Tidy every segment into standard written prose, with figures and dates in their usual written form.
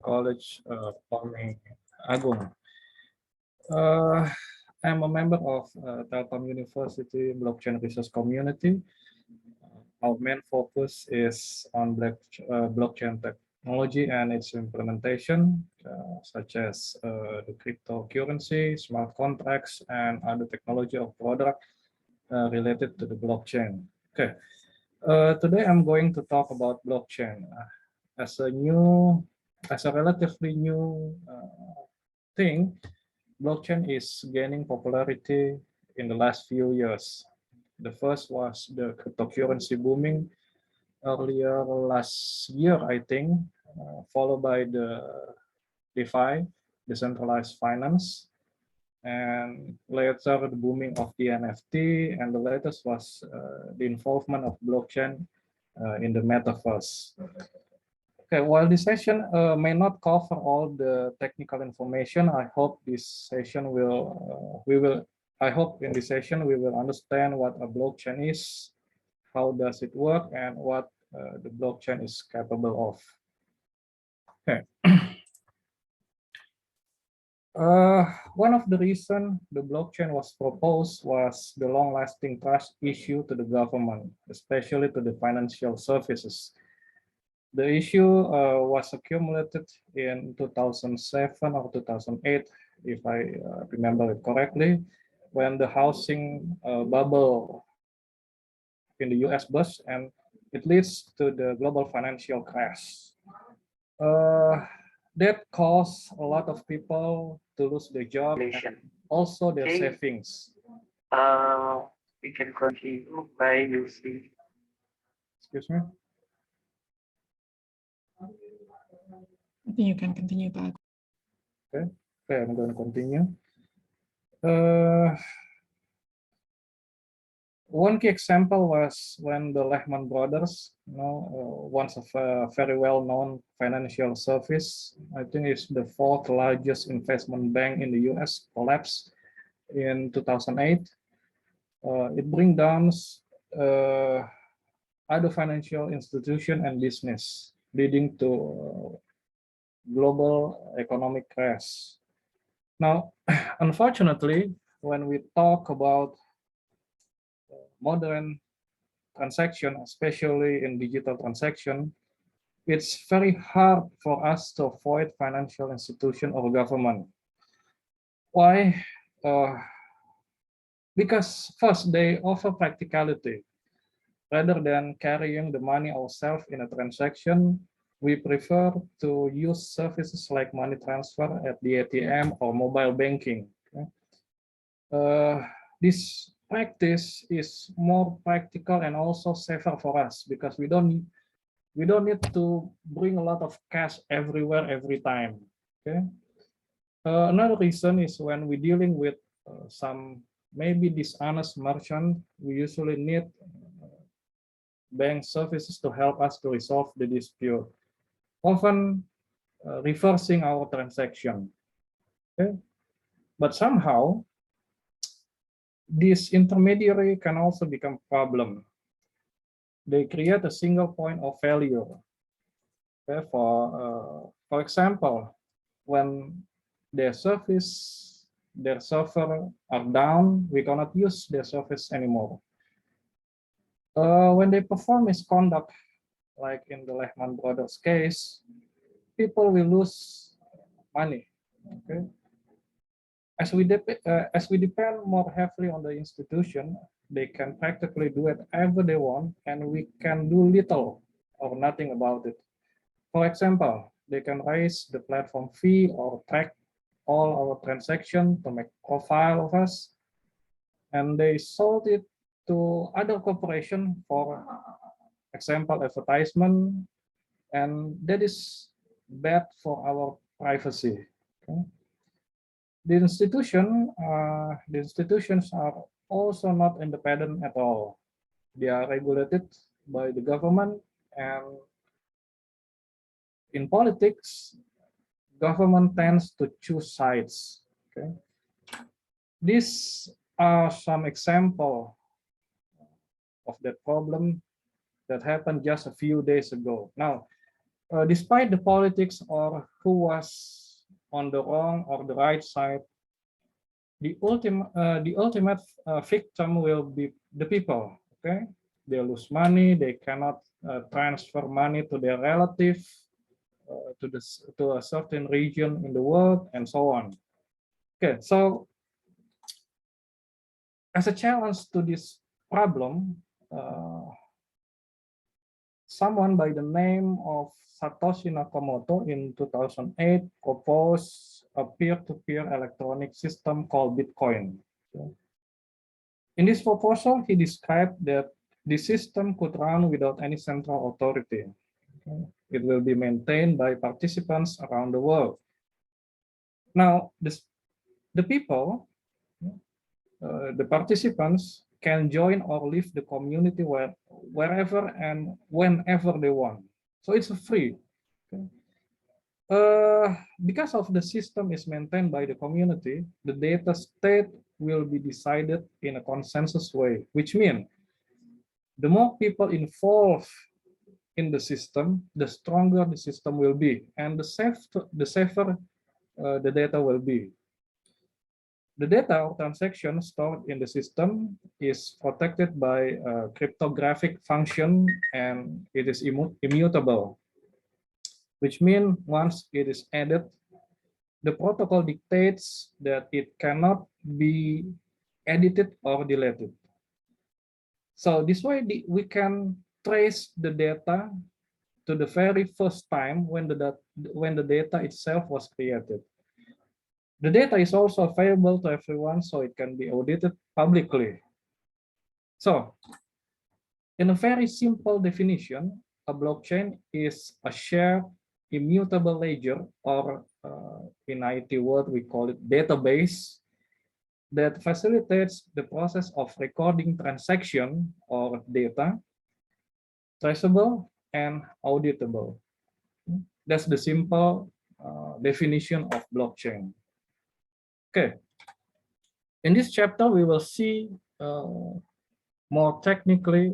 College, Pami Agung. Uh, I'm a member of Telkom University Blockchain Research Community. Our main focus is on blockchain technology and its implementation, such as the cryptocurrency, smart contracts, and other technology or product related to the blockchain. Okay, today I'm going to talk about blockchain as a new, as a relatively new thing. Blockchain is gaining popularity in the last few years. The first was the cryptocurrency booming earlier last year, I think, followed by the DeFi, decentralized finance, and later the booming of the NFT, and the latest was the involvement of blockchain in the metaverse. Okay, while this session may not cover all the technical information, I hope this session I hope in this session we will understand what a blockchain is, how does it work, and what the blockchain is capable of. Okay. One of the reasons the blockchain was proposed was the long-lasting trust issue to the government, especially to the financial services. The issue was accumulated in 2007 or 2008, if I remember it correctly, when the housing bubble in the US burst, and it leads to the global financial crash. That caused a lot of people to lose their job and also their savings. Uh, we can continue by using. Excuse me. I think you can continue, Pak. Okay, I'm going to continue. One key example was when the Lehman Brothers, once of a very well-known financial service, I think it's the fourth largest investment bank in the US, collapsed in 2008. It brings down other financial institution and business, leading to global economic crash. Now, unfortunately, when we talk about modern transaction, especially in digital transaction, it's very hard for us to avoid financial institution or government. Why? Because first, they offer practicality. Rather than carrying the money ourselves in a transaction, we prefer to use services like money transfer at the ATM or mobile banking. Okay? This practice is more practical and also safer for us because we don't need to bring a lot of cash everywhere every time. Okay. Another reason is when we're dealing with some maybe dishonest merchant, we usually need bank services to help us to resolve the dispute, often reversing our transaction. Okay. But somehow, this intermediary can also become a problem. They create a single point of failure. Okay, for example, when their server are down, we cannot use their service anymore. When they perform misconduct, like in the Lehman Brothers case, people will lose money. Okay. As we depend more heavily on the institution, they can practically do whatever they want, and we can do little or nothing about it. For example, they can raise the platform fee or track all our transactions to make profile of us, and they sold it to other corporations for example advertisement, and that is bad for our privacy. Okay? The institutions are also not independent at all. They are regulated by the government, and in politics, government tends to choose sides. Okay? These are some examples of that problem that happened just a few days ago. Now, Despite the politics or who was on the wrong or the right side, the ultimate victim will be the people. Okay, they lose money, they cannot transfer money to their relative, to a certain region in the world, and so on. Okay, so as a challenge to this problem, someone by the name of Satoshi Nakamoto in 2008 proposed a peer-to-peer electronic system called Bitcoin. In this proposal, he described that the system could run without any central authority. It will be maintained by participants around the world. Now, the people, the participants can join or leave the community wherever and whenever they want. So it's free. Okay. Because of the system is maintained by the community, the data state will be decided in a consensus way, which means the more people involved in the system, the stronger the system will be, and the safer the data will be. The data or transaction stored in the system is protected by a cryptographic function, and it is immutable, which means once it is added, the protocol dictates that it cannot be edited or deleted. So this way we can trace the data to the very first time when the data itself was created. The data is also available to everyone, so it can be audited publicly. So, in a very simple definition, a blockchain is a shared immutable ledger, or in IT world we call it database, that facilitates the process of recording transaction or data, traceable and auditable. That's the simple definition of blockchain. Okay. In this chapter, we will see more technically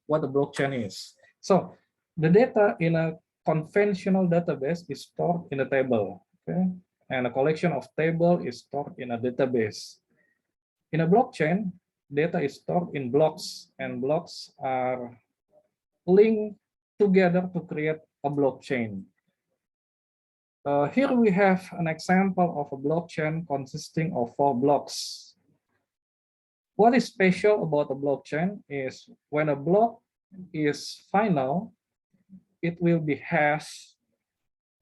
what a blockchain is. So the data in a conventional database is stored in a table, okay? And a collection of tables is stored in a database. In a blockchain, data is stored in blocks, and blocks are linked together to create a blockchain. Here we have an example of a blockchain consisting of 4 blocks. What is special about a blockchain is when a block is final, it will be hashed,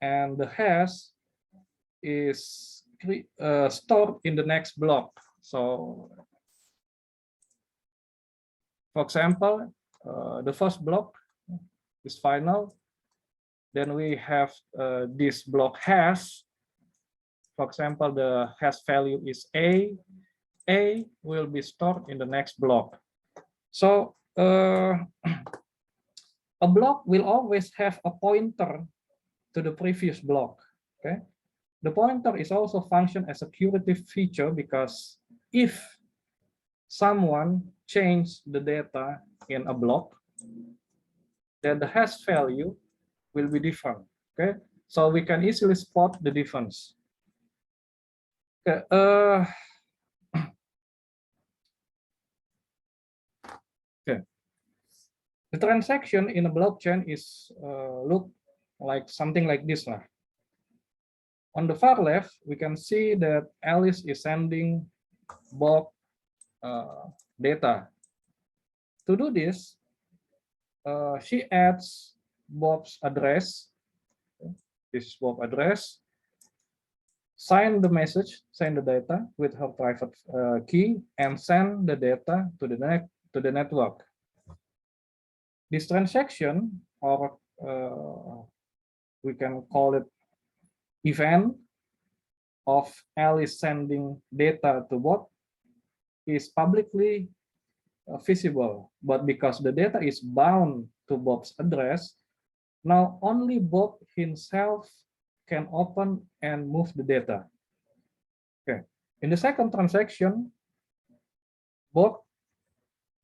and the hash is stored in the next block. So, for example, the first block is final. Then we have this block hash. For example, the hash value is A. A will be stored in the next block. So a block will always have a pointer to the previous block. Okay, the pointer is also function as a curative feature, because if someone changes the data in a block, then the hash value will be different. Okay, so we can easily spot the difference. Okay, okay. The transaction in a blockchain is look like something like this. On the far left, we can see that Alice is sending Bob data. To do this, she adds Bob's address. This is Bob's address. Sign the message, send the data with her private key, and send the data to the network. This transaction, or we can call it event of Alice sending data to Bob, is publicly visible, but because the data is bound to Bob's address, now only Bob himself can open and move the data. Okay. In the second transaction, Bob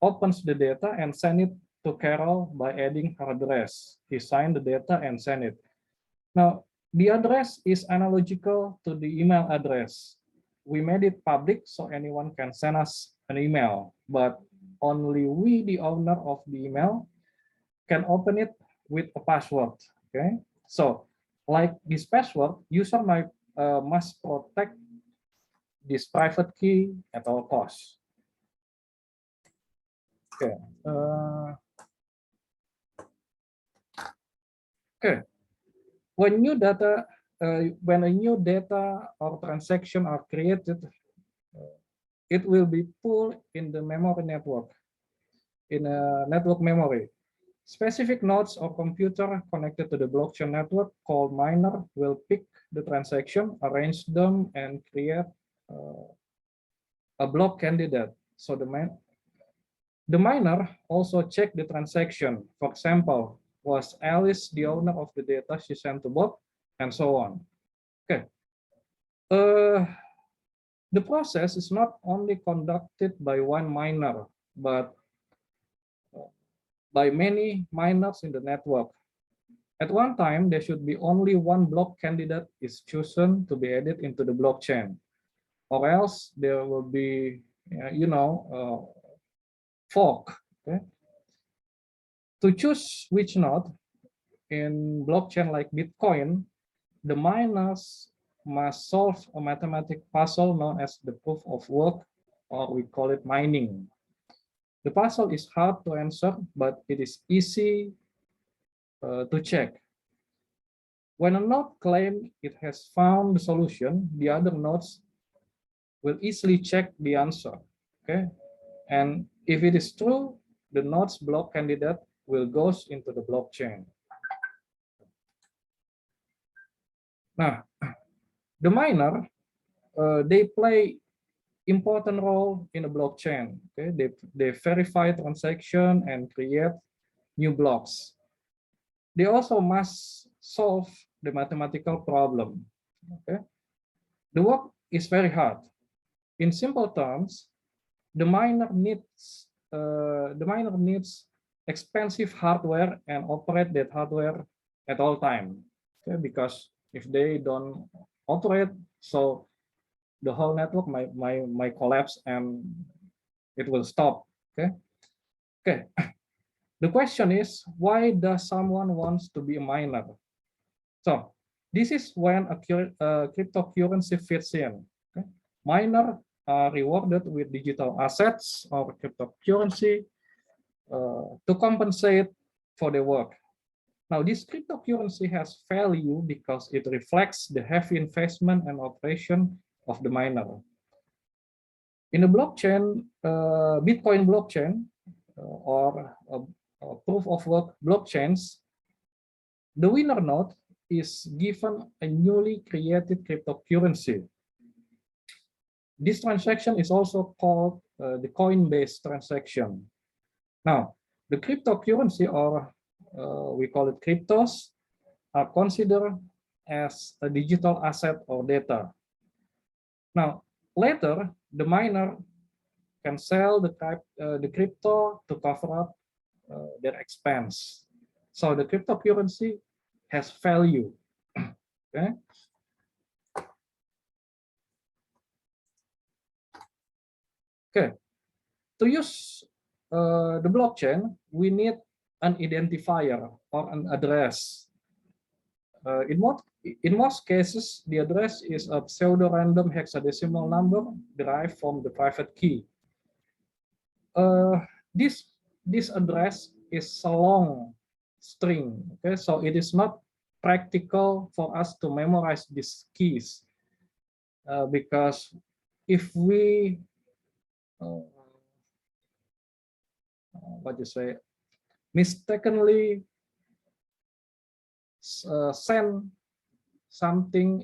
opens the data and send it to Carol by adding her address. He signed the data and sent it. Now, the address is analogical to the email address. We made it public so anyone can send us an email, but only we, the owner of the email, can open it with a password. Okay, so like this password, user must protect this private key at all costs. Okay. Okay. When a new data or transaction are created, it will be pulled in the memory network, in a network memory. Specific nodes or computer connected to the blockchain network called miner will pick the transaction, arrange them, and create a block candidate. So the miner also check the transaction. For example, was Alice the owner of the data she sent to Bob, and so on. Okay. The process is not only conducted by one miner, but by many miners in the network. At one time, there should be only one block candidate is chosen to be added into the blockchain, or else there will be, fork. Okay? To choose which node in blockchain like Bitcoin, the miners must solve a mathematical puzzle known as the proof of work, or we call it mining. The puzzle is hard to answer, but it is easy to check. When a node claims it has found the solution, the other nodes will easily check the answer. Okay, and if it is true, the node's block candidate will go into the blockchain. Now, the miner, they play important role in a blockchain. Okay, they verify transaction and create new blocks. They also must solve the mathematical problem. Okay, the work is very hard. In simple terms, the miner needs expensive hardware and operate that hardware at all time. Okay, because if they don't operate, so the whole network might collapse and it will stop. Okay. Okay. The question is, why does someone wants to be a miner? So this is when a cryptocurrency fits in. Okay? Miner are rewarded with digital assets or cryptocurrency to compensate for their work. Now, this cryptocurrency has value because it reflects the heavy investment and operation of the miner. In the blockchain, Bitcoin blockchain or proof of work blockchains, the winner node is given a newly created cryptocurrency. This transaction is also called the coin-based transaction. Now, the cryptocurrency, or we call it cryptos, are considered as a digital asset or data. Now, later, the miner can sell the crypto to cover up their expense. So the cryptocurrency has value. Okay. Okay. To use the blockchain, we need an identifier or an address. In most cases, the address is a pseudo-random hexadecimal number derived from the private key. This address is a long string. Okay, so it is not practical for us to memorize these keys because if we mistakenly send something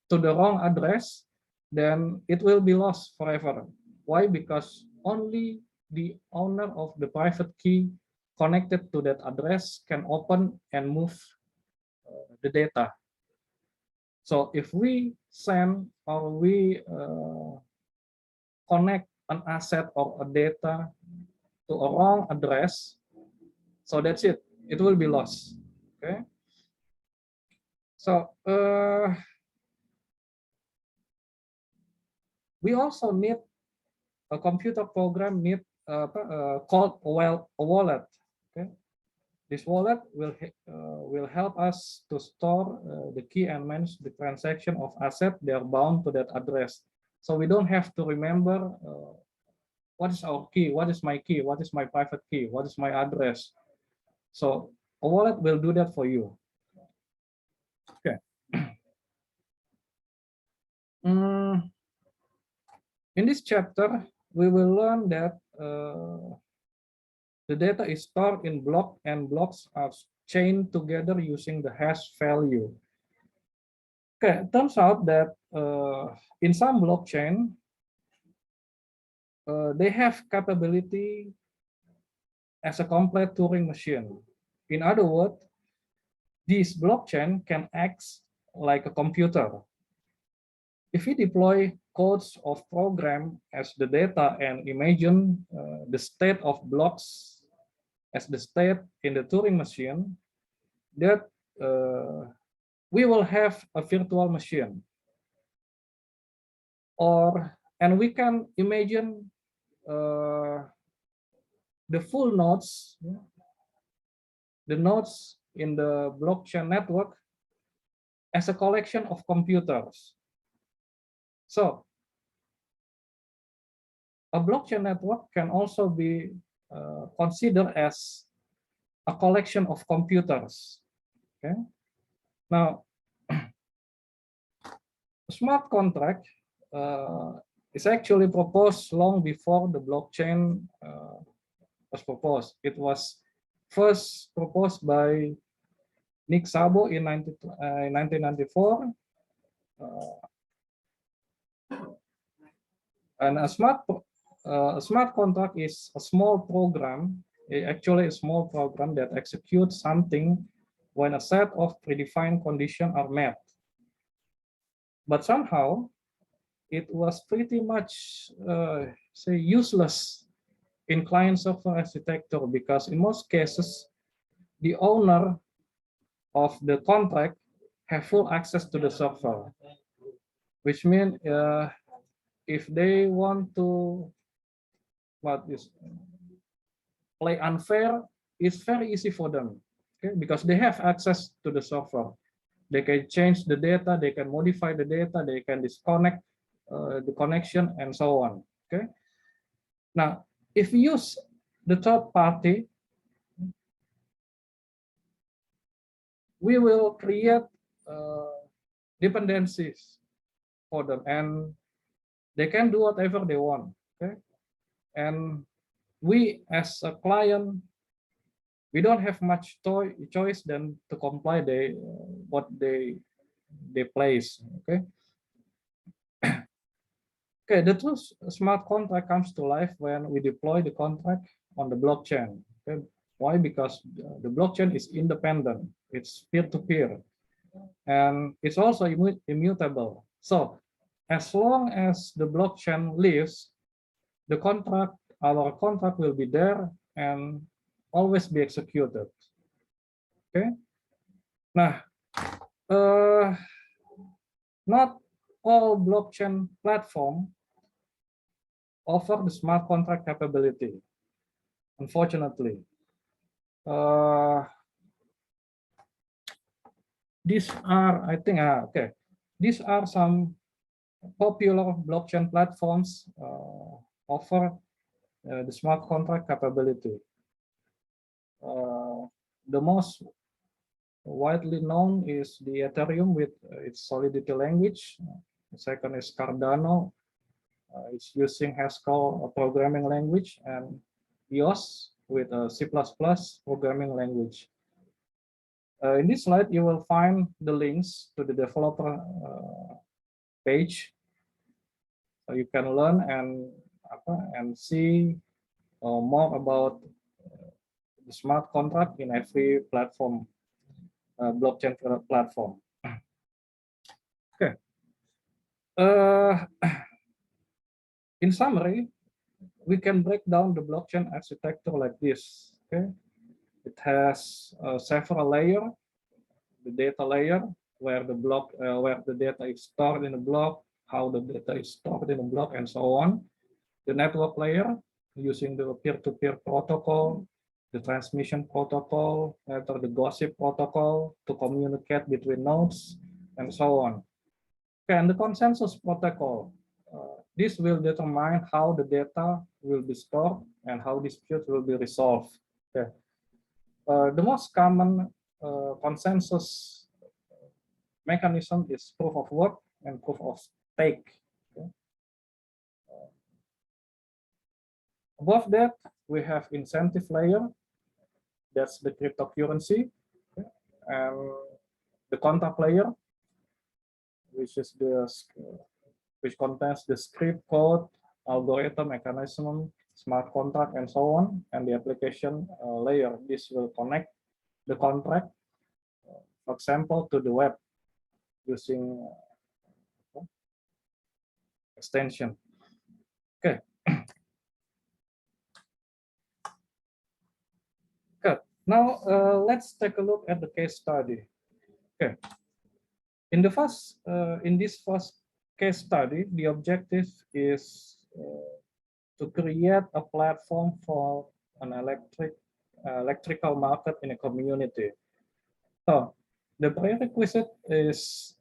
to the wrong address, then it will be lost forever. Why? Because only the owner of the private key connected to that address can open and move the data. So if we send or we connect an asset or a data to a wrong address, so that's it. It will be lost. Okay. So we also need a computer program called a wallet. Okay. This wallet will help us to store the key and manage the transaction of asset they are bound to that address. So we don't have to remember what is our key, what is my key, what is my private key, what is my address. So a wallet will do that for you. Okay. In this chapter, we will learn that the data is stored in block and blocks are chained together using the hash value. Okay, it turns out that in some blockchain, they have capability as a complete Turing machine. In other words, this blockchain can act like a computer. If we deploy codes of program as the data and imagine the state of blocks as the state in the Turing machine, that we will have a virtual machine. And we can imagine the full nodes, the nodes in the blockchain network as a collection of computers. So a blockchain network can also be considered as a collection of computers. Okay. Now, a smart contract is actually proposed long before the blockchain was proposed. It was first proposed by Nick Szabo in 1994. And a smart contract is a small program, actually a small program that executes something when a set of predefined conditions are met. But somehow, it was pretty much, say, useless in client-server architecture because in most cases, the owner of the contract have full access to the server, which means if they want to play unfair, it's very easy for them, okay? Because they have access to the server. They can change the data, they can modify the data, they can disconnect the connection, and so on. Okay. Now, if we use the third party, we will create dependencies for them, and they can do whatever they want. Okay. And we, as a client, we don't have much choice than to comply what they place. Okay. Okay, the true smart contract comes to life when we deploy the contract on the blockchain. Okay. Why? Because the blockchain is independent. It's peer-to-peer, and it's also immutable. So, as long as the blockchain lives, our contract will be there and always be executed. Okay. Now, not all blockchain platforms offer the smart contract capability, unfortunately. These are, I think, okay. These are some popular blockchain platforms offer the smart contract capability. The most widely known is the Ethereum with its Solidity language. The second is Cardano. It's using Haskell programming language, and EOS with a C++ programming language. In this slide, you will find the links to the developer page, so you can learn and see more about the smart contract in every platform, blockchain platform. Okay. In summary, we can break down the blockchain architecture like this. Okay, it has several layers. The data layer, where the data is stored in a block, how the data is stored in a block, and so on. The network layer, using the peer-to-peer protocol, the transmission protocol, or the gossip protocol to communicate between nodes, and so on. Okay, and the consensus protocol. This will determine how the data will be stored and how disputes will be resolved. Okay. The most common consensus mechanism is proof of work and proof of stake. Okay. Above that, we have incentive layer. That's the cryptocurrency. Okay. And the contract layer, which is which contains the script code, algorithm, mechanism, smart contract, and so on. And the application layer, this will connect the contract, for example, to the web using extension. Okay. Good. Now let's take a look at the case study. Okay. In this first case study, the objective is to create a platform for an electrical market in a community. So the prerequisite is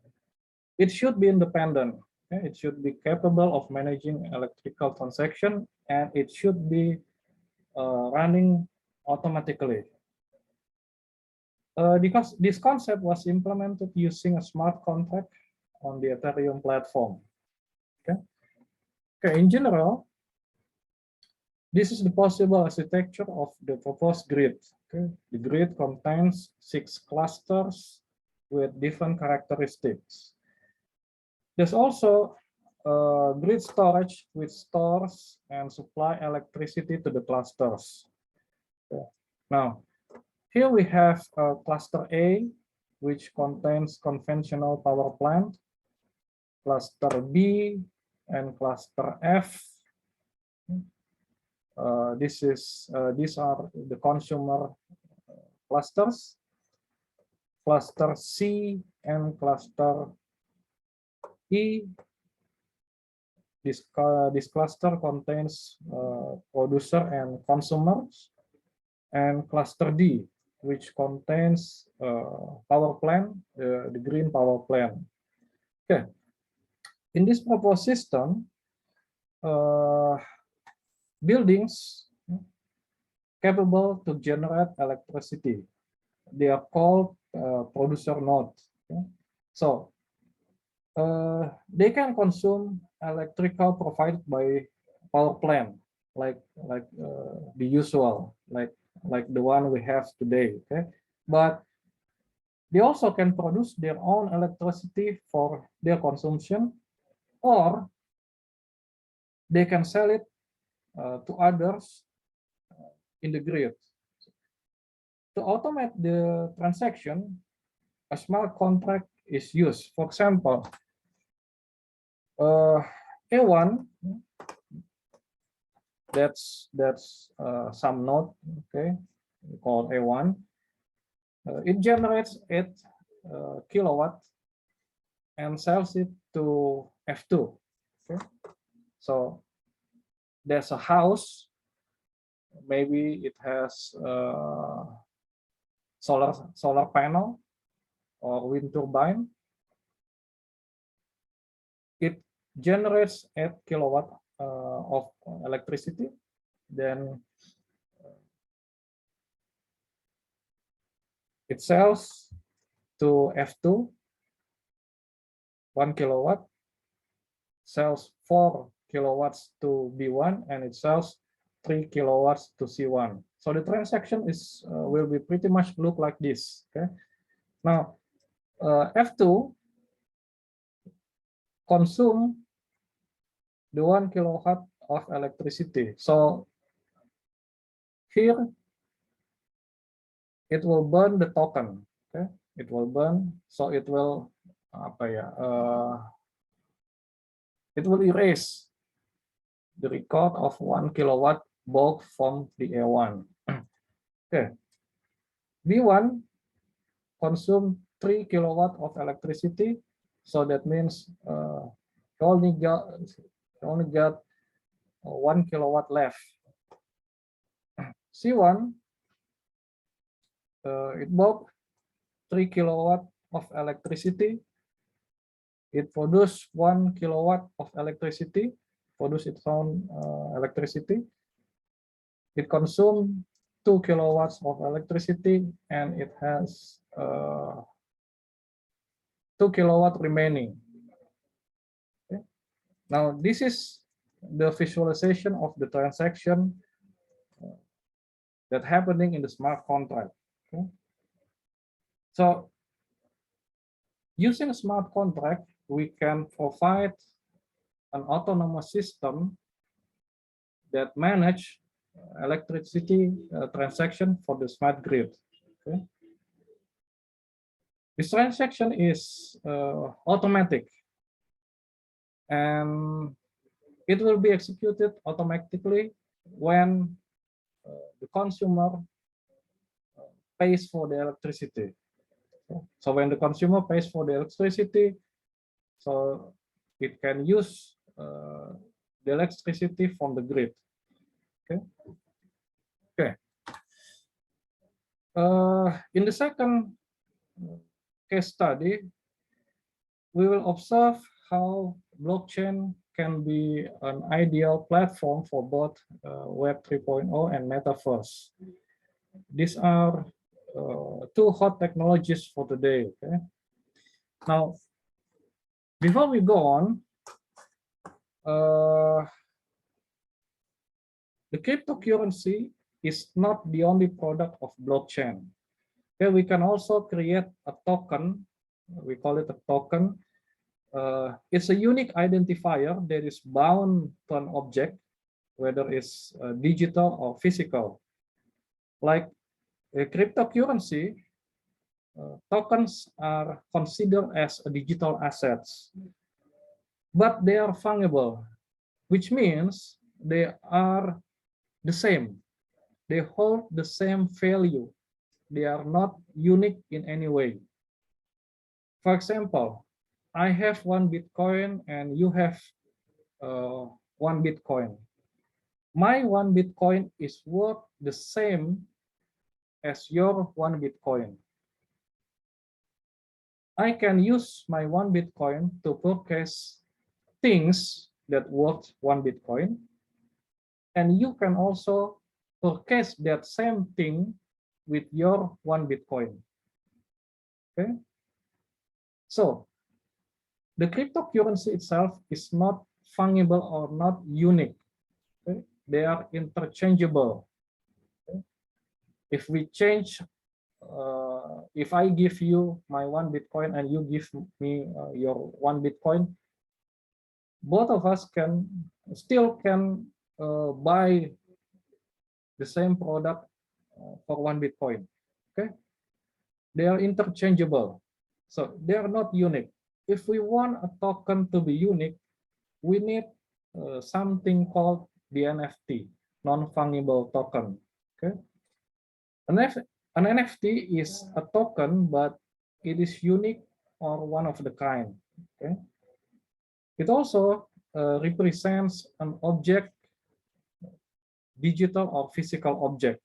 it should be independent. Okay? It should be capable of managing electrical transaction, and it should be running automatically. Because this concept was implemented using a smart contract on the Ethereum platform. Okay. Okay. In general, this is the possible architecture of the proposed grid. Okay. The grid contains 6 clusters with different characteristics. There's also grid storage, which stores and supply electricity to the clusters. Okay. Now, here we have cluster A, which contains conventional power plant, cluster B, and cluster F. These are the consumer clusters. Cluster C and cluster E. This cluster contains producer and consumers. And cluster D, which contains power plant, the green power plant. Okay. In this proposed system, buildings capable to generate electricity, they are called producer nodes. Okay? So they can consume electrical provided by power plant, like the usual, like the one we have today. Okay, but they also can produce their own electricity for their consumption, or they can sell it to others in the grid. To automate the transaction, a smart contract is used. For example, A1, that's some node, okay, called A1. It generates 8 kilowatt and sells it to F2. Okay, so there's a house. Maybe it has solar panel or wind turbine. It generates 8 kilowatt of electricity. Then it sells to F2 1 kilowatt, sells 4 kilowatts to B1, and it sells 3 kilowatts to C1. So the transaction is will be pretty much look like this. Okay. Now F2 consume the 1 kilowatt of electricity. So here it will burn the token. Okay, it will burn. So it will it will erase the record of 1 kilowatt bulk from the A1. Okay. B1 consume 3 kilowatt of electricity. So that means you only got 1 kilowatt left. C1, it bulk 3 kilowatt of electricity. It produces 1 kilowatt of electricity, produce its own electricity. It consumes 2 kilowatts of electricity, and it has 2 kilowatt remaining. Okay. Now, this is the visualization of the transaction that happening in the smart contract. Okay. So, using a smart contract, we can provide an autonomous system that manage electricity transaction for the smart grid. Okay. This transaction is automatic, and it will be executed automatically when the consumer pays for the electricity. So when the consumer pays for the electricity, so it can use the electricity from the grid. Okay. Okay. In the second case study, we will observe how blockchain can be an ideal platform for both Web 3.0 and Metaverse. These are two hot technologies for today. Okay? Now, before we go on, the cryptocurrency is not the only product of blockchain. Okay, we can also create a token. We call it a token. It's a unique identifier that is bound to an object, whether it's digital or physical. Like a cryptocurrency, tokens are considered as a digital assets, but they are fungible, which means they are the same. They hold the same value. They are not unique in any way. For example, I have 1 Bitcoin and you have 1 Bitcoin. My 1 Bitcoin is worth the same as your 1 Bitcoin. I can use my 1 Bitcoin to purchase things that worth 1 Bitcoin. And you can also purchase that same thing with your 1 Bitcoin. Okay. So the cryptocurrency itself is not fungible or not unique. Okay? They are interchangeable. Okay? If we change, if I give you my 1 Bitcoin and you give me your 1 Bitcoin, both of us can still buy the same product for 1 Bitcoin. Okay, they are interchangeable, so they are not unique. If we want a token to be unique, we need something called the NFT, non-fungible token. Okay, an NFT is a token, but it is unique or one of the kind. Okay, it also represents an object, digital or physical object.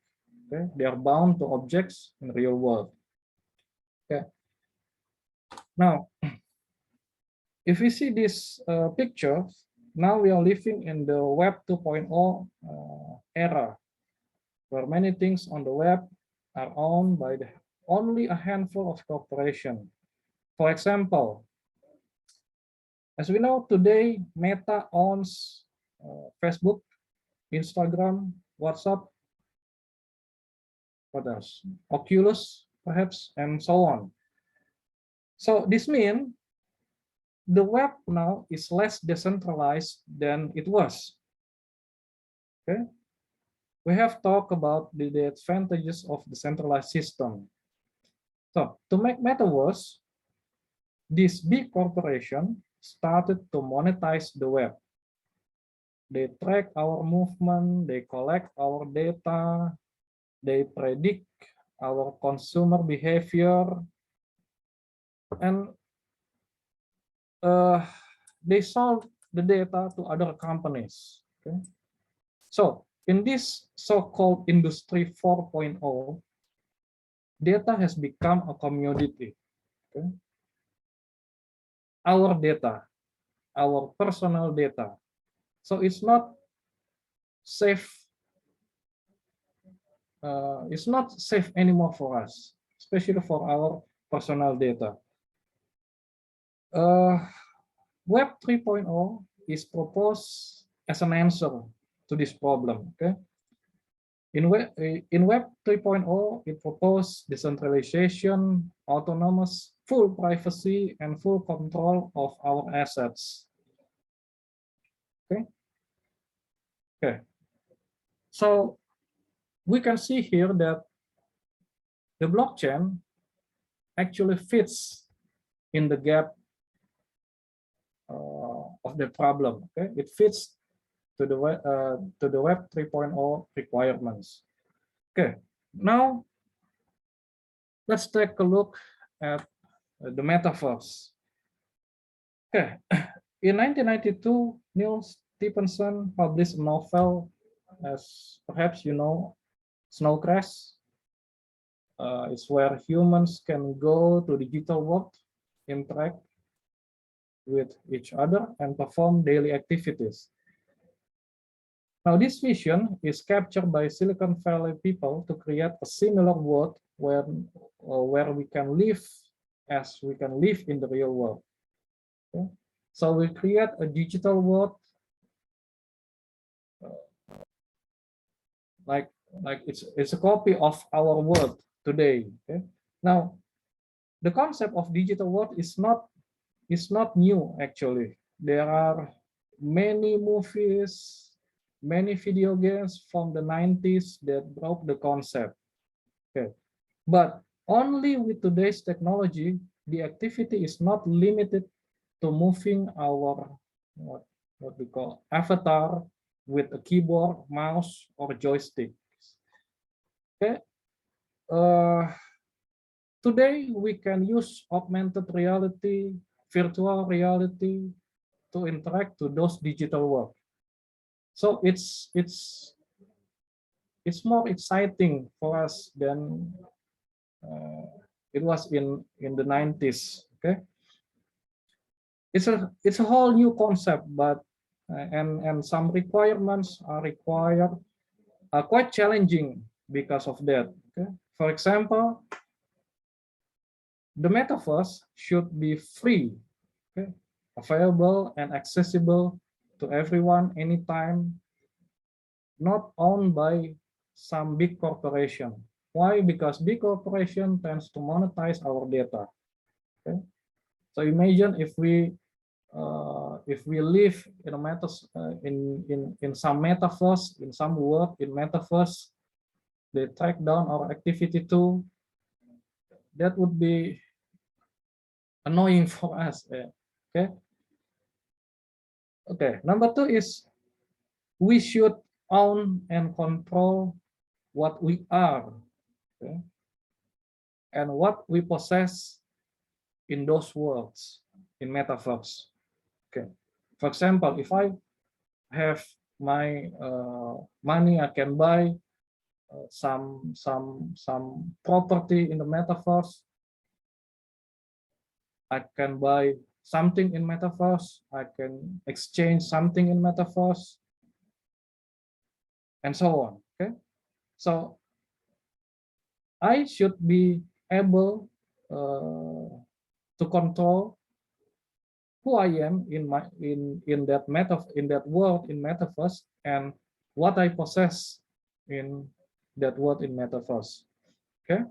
Okay, they are bound to objects in real world. Okay. Now, if we see this picture, now we are living in the Web 2.0 era, where many things on the web are owned by only a handful of corporations. For example, as we know today, Meta owns Facebook, Instagram, WhatsApp, what else? Oculus, perhaps, and so on. So this means the web now is less decentralized than it was. Okay, we have talked about the advantages of the centralized system. So to make metaverse, this big corporation started to monetize the web. They track our movement, they collect our data, they predict our consumer behavior, and they sold the data to other companies. Okay? So in this so-called Industry 4.0, data has become a commodity. Okay? Our data, our personal data. So it's not safe. It's not safe anymore for us, especially for our personal data. Web 3.0 is proposed as an answer to this problem. Okay. In Web 3.0, it proposed decentralization, autonomous, full privacy, and full control of our assets. Okay. Okay. So we can see here that the blockchain actually fits in the gap of the problem. Okay, it fits to the Web 3.0 requirements. Okay, now let's take a look at the metaverse. Okay, in 1992, Neil Stephenson published a novel, as perhaps you know, Snow Crash. It's where humans can go to the digital world, interact with each other, and perform daily activities. Now, this vision is captured by Silicon Valley people to create a similar world where we can live as we can live in the real world. Okay? So we create a digital world like it's a copy of our world today. Okay? Now, the concept of digital world is not new actually. There are many movies, many video games from the 90s that brought the concept. Okay, but only with today's technology, the activity is not limited to moving our what we call avatar with a keyboard, mouse, or joystick. Okay. Today we can use augmented reality, virtual reality to interact to those digital world. So it's more exciting for us than it was in the 90s. Okay, it's a whole new concept, but and some requirements are quite challenging because of that. Okay, for example, the metaverse should be free, okay, available and accessible to everyone anytime, not owned by some big corporation. Why? Because big corporation tends to monetize our data. Okay, so imagine if we live in a in some metaverse, in some world in metaverse, they track down our activity too. That would be annoying for us. Okay. Okay. Number two is we should own and control what we are, okay, and what we possess in those worlds in metaverse. Okay. For example, if I have my money, I can buy some property in the metaverse. I can buy something in metaverse. I can exchange something in metaverse, and so on. Okay, so I should be able to control who I am in that world in metaverse, and what I possess in that world in metaverse. Okay.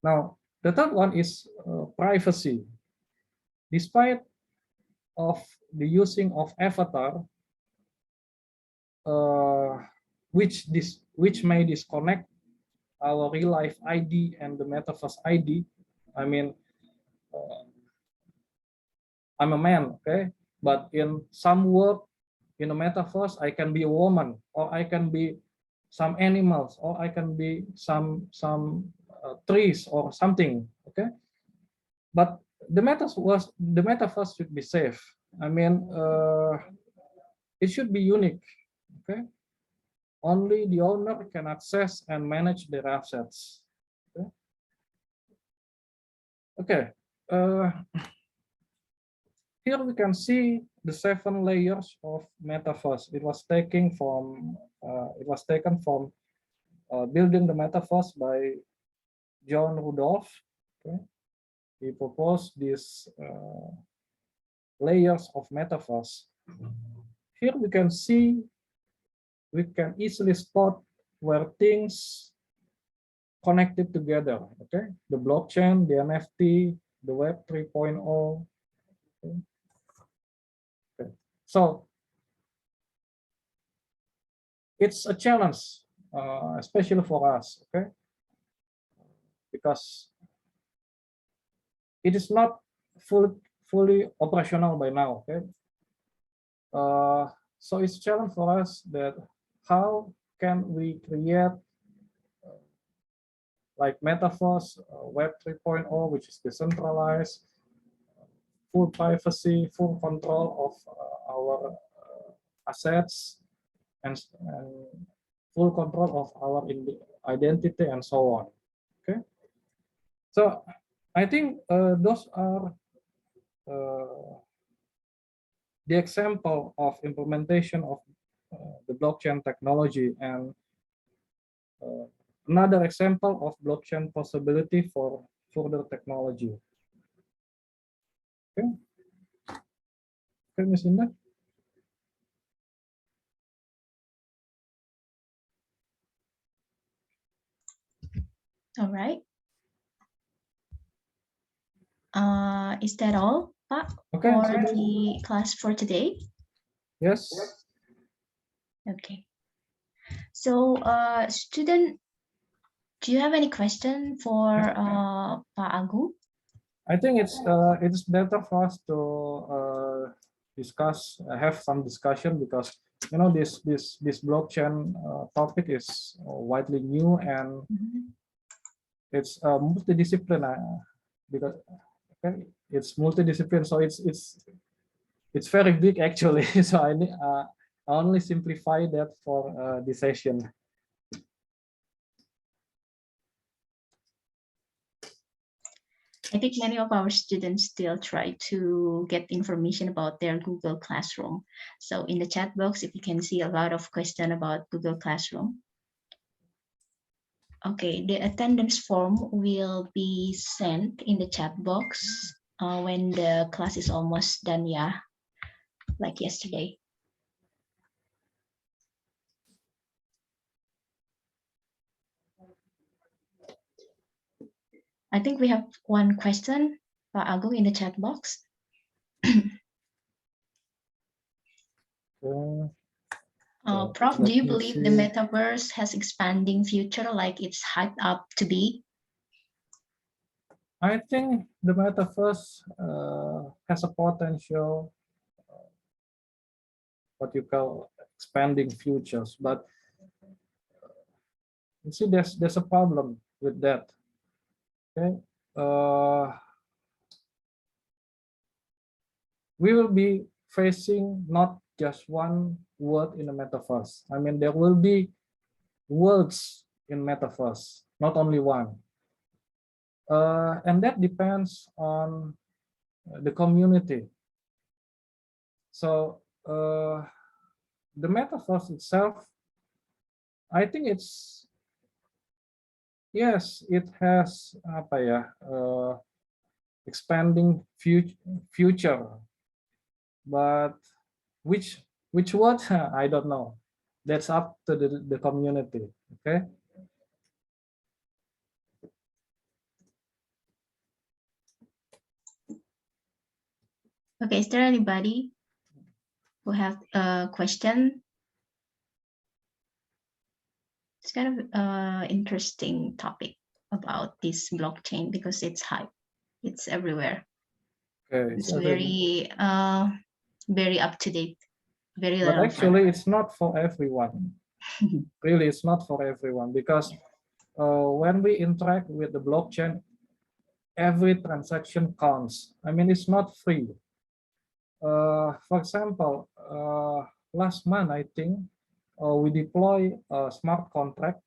Now the third one is privacy. Despite of the using of avatar, which may disconnect our real life ID and the metaverse ID. I mean, I'm a man, okay, but in some world in a metaverse, I can be a woman, or I can be some animals, or I can be some trees or something. Okay, but the metaverse should be safe. I mean, it should be unique. Okay, only the owner can access and manage their assets. Okay, okay. Here we can see the 7 layers of metaverse. It was taken from building the metaverse by John Rudolph. Okay. He proposed these layers of metaverse. Here we can see, we can easily spot where things connected together. Okay, the blockchain, the NFT, the Web 3.0. Okay. Okay. So it's a challenge, especially for us. Okay, because it is not fully operational by now. Okay, so it's a challenge for us that how can we create like metaverse, Web 3.0, which is decentralized, full privacy, full control of our assets, and full control of our identity and so on. Okay, so I think those are the example of implementation of the blockchain technology, and another example of blockchain possibility for further technology. Okay, okay, Ms. Indah. All right. Is that all, Pak, Okay, for so the class for today? yes. Okay. So, student, do you have any question for Pak Agung? I think it's better for us to have some discussion, because you know this blockchain topic is widely new, and it's multidisciplinary, because okay, it's multidisciplinary, so it's very big actually. So I only simplify that for this session. I think many of our students still try to get information about their Google Classroom. So in the chat box, if you can see a lot of questions about Google Classroom. Okay, the attendance form will be sent in the chat box when the class is almost done, yeah, like yesterday. I think we have one question, Pak Agung, in the chat box. Prof, do you believe the metaverse has expanding future like it's hyped up to be? I think the metaverse has a potential, what you call expanding futures, but you see there's a problem with that. Okay, we will be facing not just one world in the metaverse. I mean, there will be worlds in metaverse, not only one. And that depends on the community. So the metaverse itself, I think it's, yes, it has apa ya, expanding future, but which word I don't know. That's up to the community. Okay. Okay, is there anybody who have a question? It's kind of interesting topic about this blockchain because it's hype. It's everywhere. Okay. It's very up to date. very But little actually, it's not for everyone. Really, it's not for everyone because when we interact with the blockchain, every transaction counts. I mean, it's not free. For example, last month, I think, we deploy a smart contract.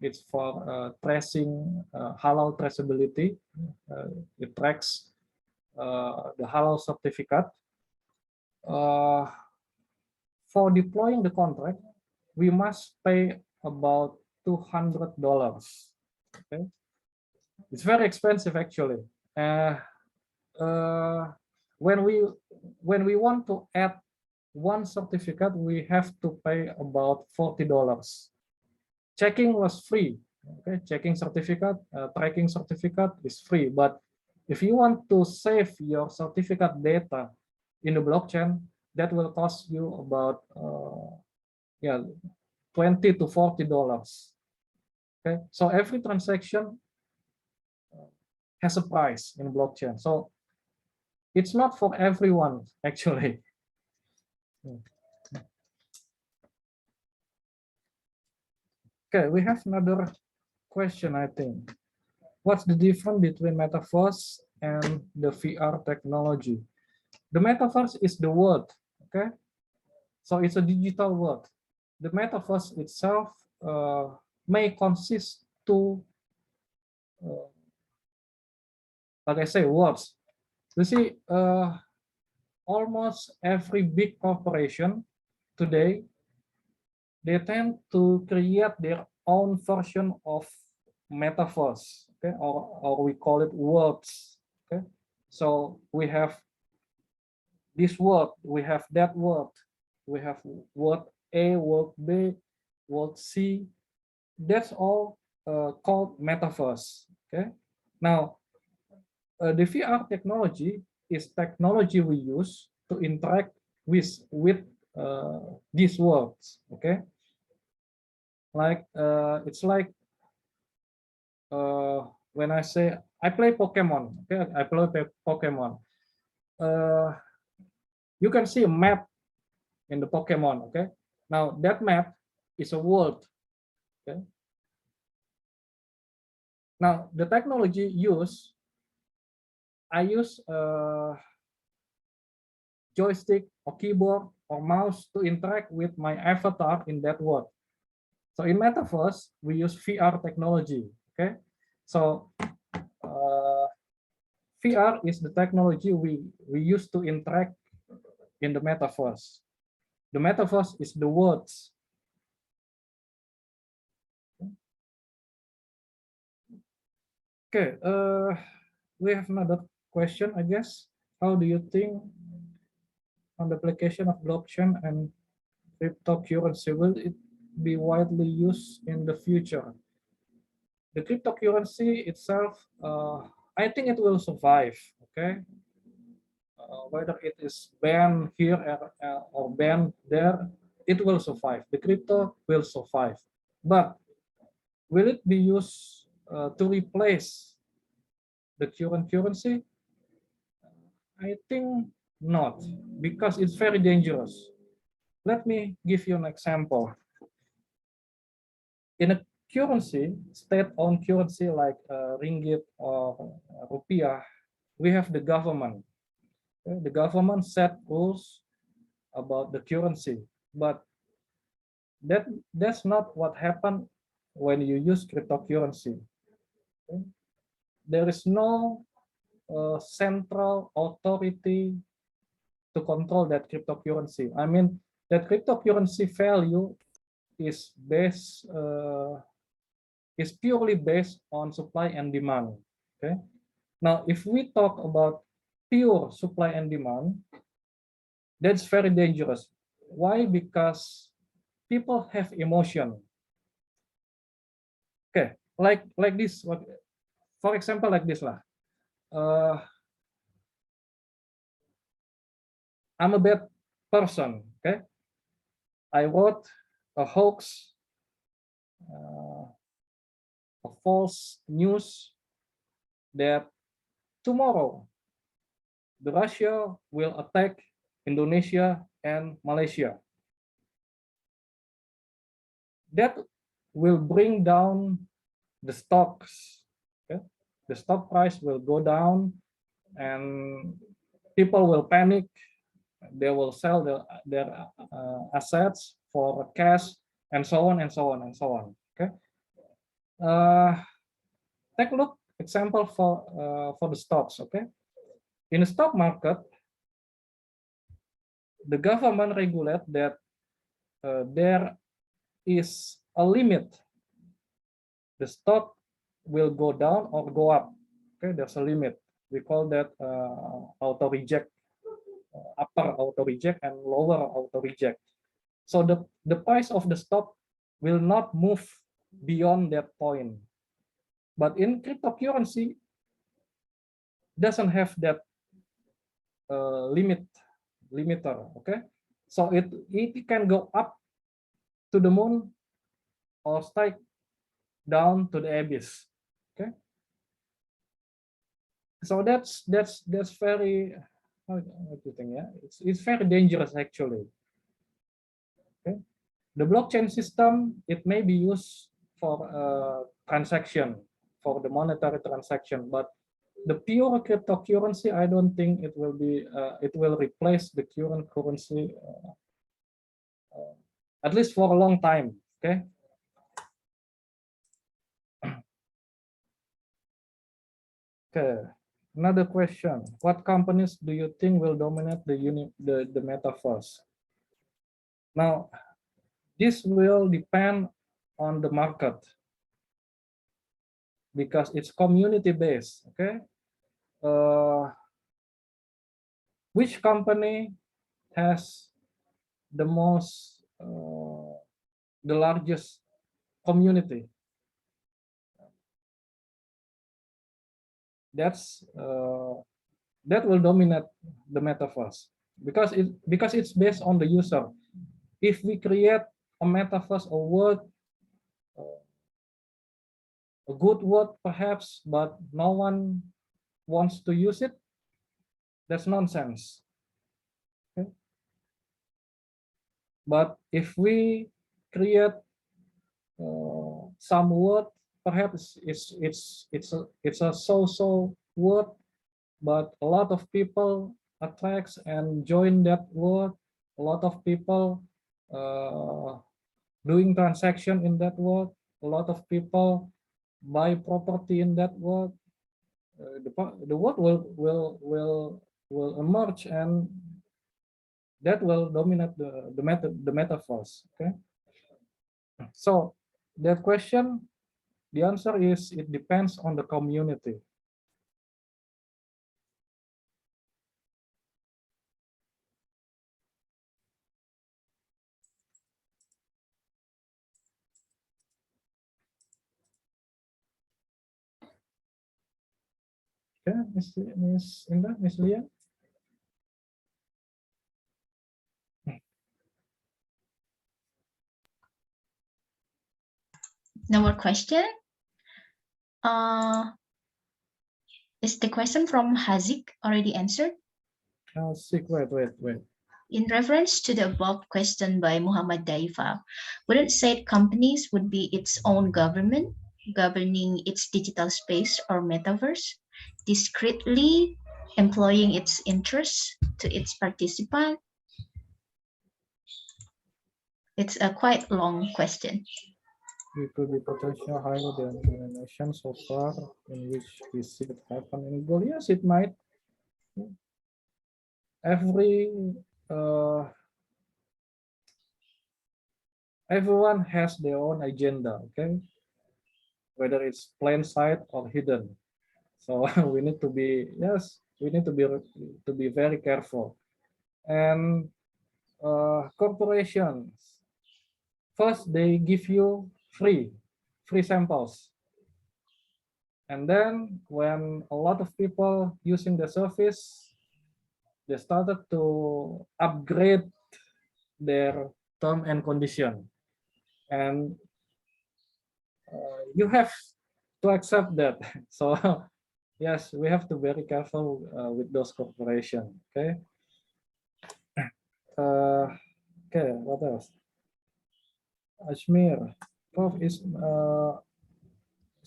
It's for tracing halal traceability. It tracks the halal certificate. For deploying the contract, we must pay about $200. Okay, it's very expensive actually. Uh, when we want to add one certificate, we have to pay about $40. Checking was free. Okay, checking certificate, tracking certificate is free. But if you want to save your certificate data in the blockchain, that will cost you about yeah, $20 to $40. Okay, so every transaction has a price in blockchain. So it's not for everyone actually. Okay, we have another question, I think. What's the difference between metaverse and the VR technology? The metaverse is the world, okay? So it's a digital world. The metaverse itself may consist to, like I say, words. You see, almost every big corporation today, they tend to create their own version of metaverse, okay, or we call it worlds. Okay, so we have this world, we have that world, we have world A, world B, world C. That's all called metaverse. Okay, now the VR technology is technology we use to interact with these worlds. Okay, like it's like when I say I play Pokemon. Okay, I play Pokemon. You can see a map in the Pokemon. Okay, now that map is a world. Okay, now the technology I use joystick or keyboard or mouse to interact with my avatar in that world. So in metaverse, we use VR technology. Okay, so VR is the technology we use to interact in the metaverse. The metaverse is the words. Okay, we have another question, I guess. How do you think on the application of blockchain and cryptocurrency, will it be widely used in the future? The cryptocurrency itself, I think it will survive. Okay, whether it is banned here or banned there, it will survive. The crypto will survive, but will it be used to replace the current currency? I think not, because it's very dangerous. Let me give you an example. In a currency, state-owned currency like ringgit or rupiah, we have the government. Okay? The government set rules about the currency, but that's not what happened when you use cryptocurrency. Okay? There is no central authority to control that cryptocurrency. I mean, that cryptocurrency value is purely based on supply and demand. Okay. Now, if we talk about pure supply and demand, that's very dangerous. Why? Because people have emotion. Okay, like this. For example, like this lah. I'm a bad person. Okay, I wrote a hoax, a false news that tomorrow the Russia will attack Indonesia and Malaysia. that will bring down the stocks. Okay? The stock price will go down, and people will panic. They will sell their assets for cash, and so on and so on and so on. Okay. Take a look example for the stocks. Okay. In the stock market, the government regulate that there is a limit. The stock will go down or go up. Okay, there's a limit. We call that auto reject, upper auto reject and lower auto reject. So the price of the stock will not move beyond that point. But in cryptocurrency, doesn't have that limiter. Okay, so it can go up to the moon or strike down to the abyss. Okay, so that's very, how do you think? Yeah, it's very dangerous actually. Okay, the blockchain system, it may be used for transaction, for the monetary transaction, but the pure cryptocurrency, I don't think it will be it will replace the current currency at least for a long time. Okay. Okay. Another question: what companies do you think will dominate the metaverse? Now, this will depend on the market because it's community based. Okay. Which company has the most the largest community? That's that will dominate the metaverse because it's based on the user. If we create a metaverse, a word, a good word perhaps, but no one wants to use it, that's nonsense. Okay? But if we create some word, perhaps it's a so-so word, but a lot of people attracts and join that word. A lot of people doing transaction in that word. A lot of people buy property in that word. The word will emerge, and that will dominate the metaverse. Okay. So that question, the answer is it depends on the community. Okay, Miss Indah, Miss Lia. No more question? Is the question from Hazik already answered? Wait. In reference to the above question by Muhammad Daifa, wouldn't said companies would be its own government, governing its digital space or metaverse, discreetly employing its interests to its participant? It's a quite long question. It could be potential higher than the nation so far in which we see it happen in Google. Yes, it might. Everyone has their own agenda, okay? Whether it's plain sight or hidden. So we need to be to be very careful. And corporations, first they give you free samples. And then when a lot of people using the service, they started to upgrade their term and condition. And you have to accept that. So yes, we have to be very careful with those corporations. Okay. Okay, what else? Ajmer, Prof, is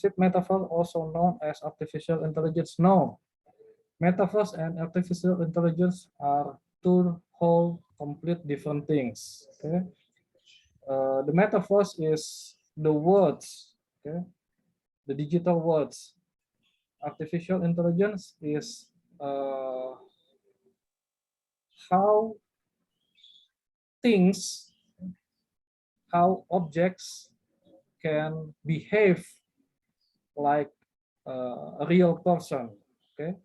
it metaverse also known as artificial intelligence? No, metaverse and artificial intelligence are two whole complete different things. Okay, the metaverse is the words, okay, the digital words. Artificial intelligence is how things, how objects can behave like a real person. Okay,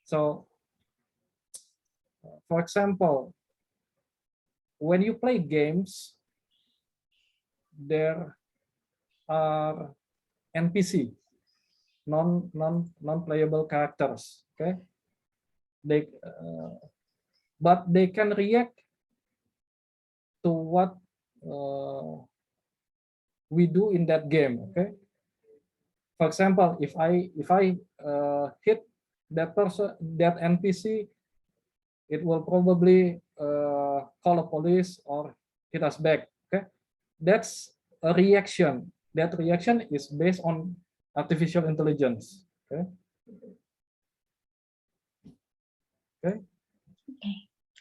so for example, when you play games, there are NPC, non playable characters. Okay, they but they can react to what we do in that game. Okay, for example, if I hit that person, that NPC, it will probably call a police or hit us back. Okay, that's a reaction. That reaction is based on artificial intelligence. Okay. Okay. Okay.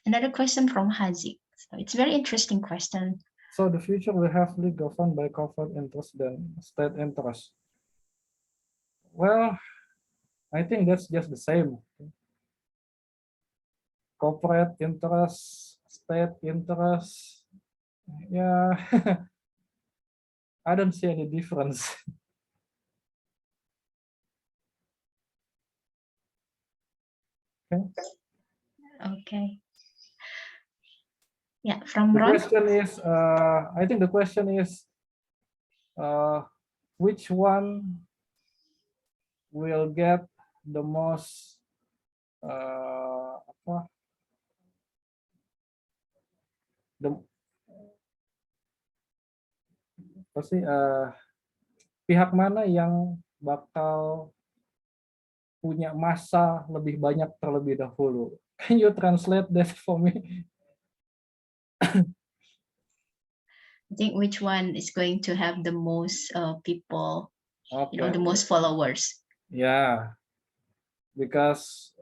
Another question from Hazik. So it's a very interesting question. So the future will heavily governed by corporate interest than state interest. Well, I think that's just the same. Corporate interest, state interest. Yeah, I don't see any difference. Okay. Okay. Yeah, from The Ron. question is, I think the question is, which one will get the most the pasti pihak mana yang bakal punya masa lebih banyak terlebih dahulu? Can you translate that for me? I think which one is going to have the most people, Okay. the most followers. Yeah, because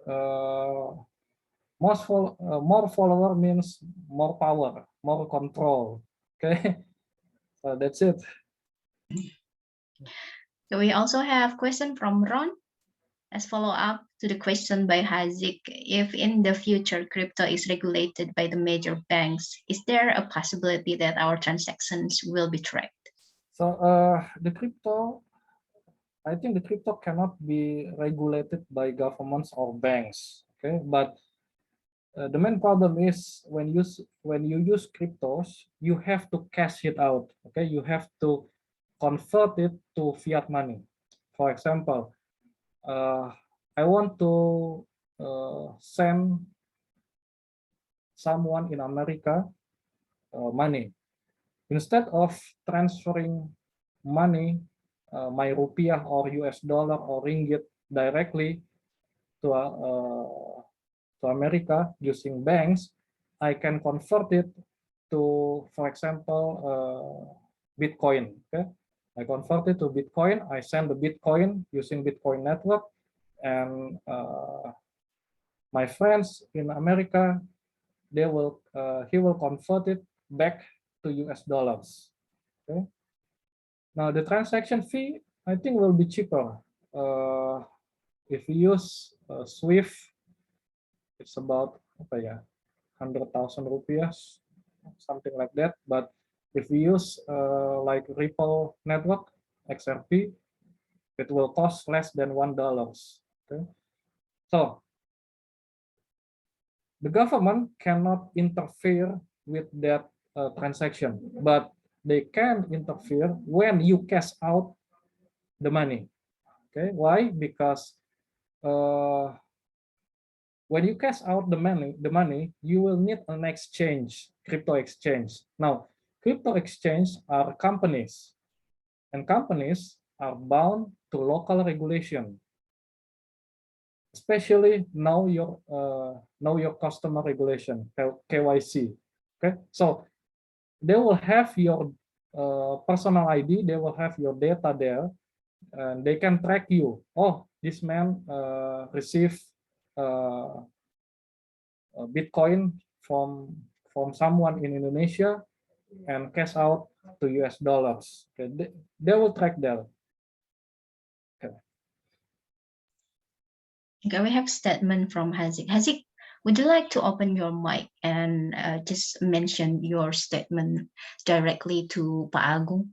more follower means more power, more control. Okay, so that's it. So we also have question from Ron as follow-up to the question by Hazik. If in the future crypto is regulated by the major banks, is there a possibility that our transactions will be tracked? So the crypto, I think the crypto cannot be regulated by governments or banks. Okay, but the main problem is when you use cryptos, you have to cash it out. Okay, you have to convert it to fiat money. For example, I want to send someone in America money. Instead of transferring money, my rupiah or US dollar or ringgit directly to America using banks, I can convert it to, for example, Bitcoin. Okay, I convert it to Bitcoin. I send the Bitcoin using Bitcoin network, and my friends in America, he will convert it back to US dollars. Okay. Now the transaction fee, I think, will be cheaper. If you use Swift, it's about 100,000 rupiah, something like that. But if we use like Ripple network, XRP, it will cost less than $1. Okay, so the government cannot interfere with that transaction, but they can interfere when you cash out the money. Okay, why? Because when you cash out the money, you will need an exchange, crypto exchange. Now, crypto exchange are companies, and companies are bound to local regulation, especially know your customer regulation, KYC. Okay, so they will have your personal ID, they will have your data there, and they can track you. Oh, this man received Bitcoin from someone in Indonesia and cash out to US dollars. Okay, they will track that. Okay, we have statement from Hazik. Hazik, would you like to open your mic and just mention your statement directly to Pak Agung?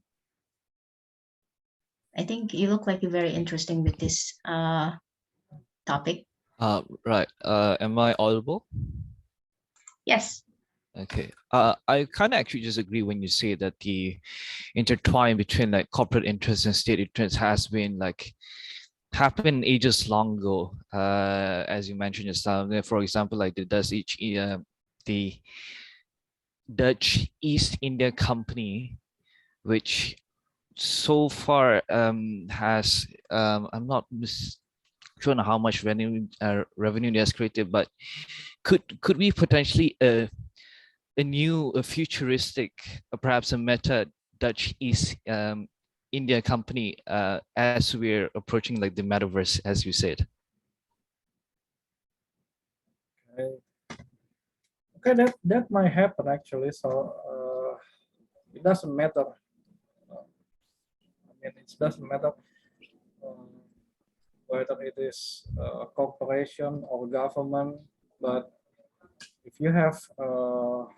I think you look like you're very interesting with this topic. Right. Am I audible? Yes. Okay. I kind of actually just agree when you say that the intertwine between like corporate interests and state interests has been like happened ages long ago. As you mentioned just now, for example, like the Dutch East India Company, which so far has I'm not sure how much revenue they has created, but could we potentially a futuristic, perhaps a meta Dutch East India company as we're approaching like the metaverse, as you said? Okay, that might happen actually. So it doesn't matter. I mean, it doesn't matter whether it is a corporation or government, but if you have well,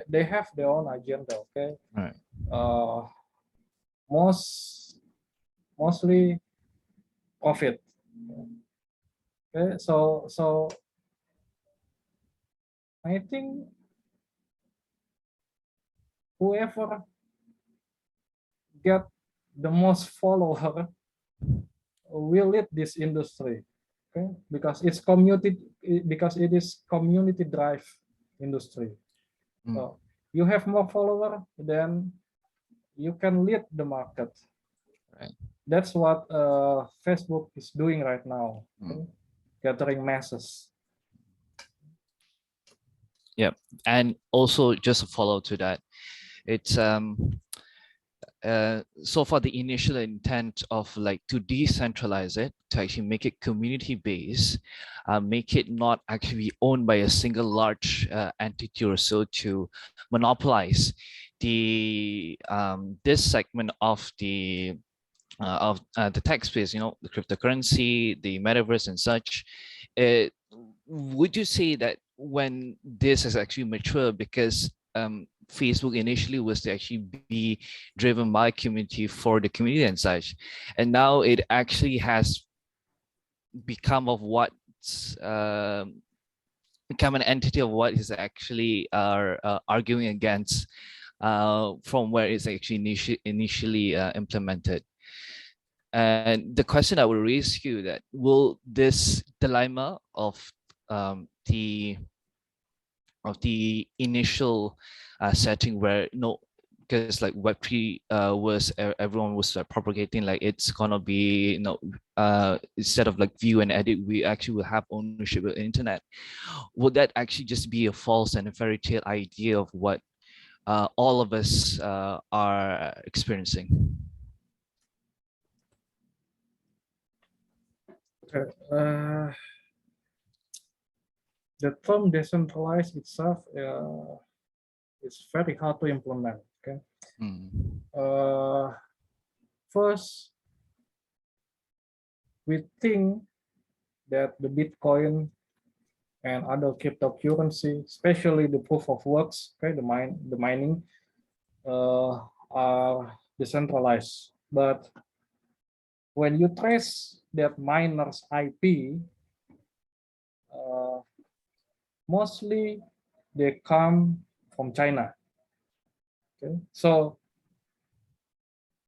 they have their own agenda. Okay, Right. Mostly profit. Okay, so I think whoever get the most follower will lead this industry. Okay, because it's it is community drive industry. So you have more follower, then you can lead the market. Right. That's what Facebook is doing right now, okay? Gathering masses. Yeah, and also just a follow to that, it's so far the initial intent of like to decentralize it, to actually make it community based, make it not actually owned by a single large entity or so to monopolize the this segment of the tech space, you know, the cryptocurrency, the metaverse and such. Would you say that when this has actually matured, because Facebook initially was to actually be driven by community for the community and such, and now it actually has become of what's become an entity of what is actually arguing against from where it's actually initially implemented. And the question I will raise you that will this dilemma of the initial setting where no, because like Web3 was everyone was propagating like it's gonna be, you know, instead of like view and edit, we actually will have ownership of the internet. Would that actually just be a false and a fairy tale idea of what all of us are experiencing? Okay. The term decentralized itself is very hard to implement. Okay. First, we think that the Bitcoin and other cryptocurrency, especially the proof of works, okay, the mining, are decentralized. But when you trace that miner's IP, mostly they come from China. Okay, so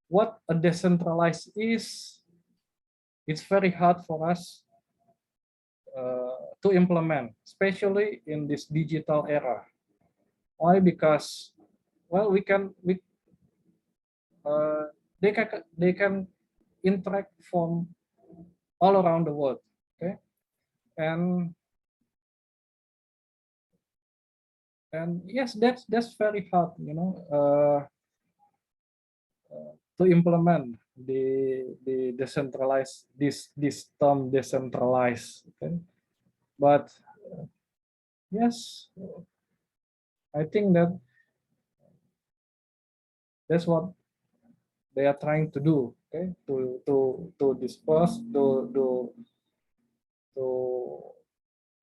what a decentralized is, it's very hard for us to implement, especially in this digital era. Why? Because, well, they can interact from all around the world. Okay, and And yes, that's very hard, to implement the decentralized this term decentralized. Okay, but yes, I think that's what they are trying to do. Okay, to disperse to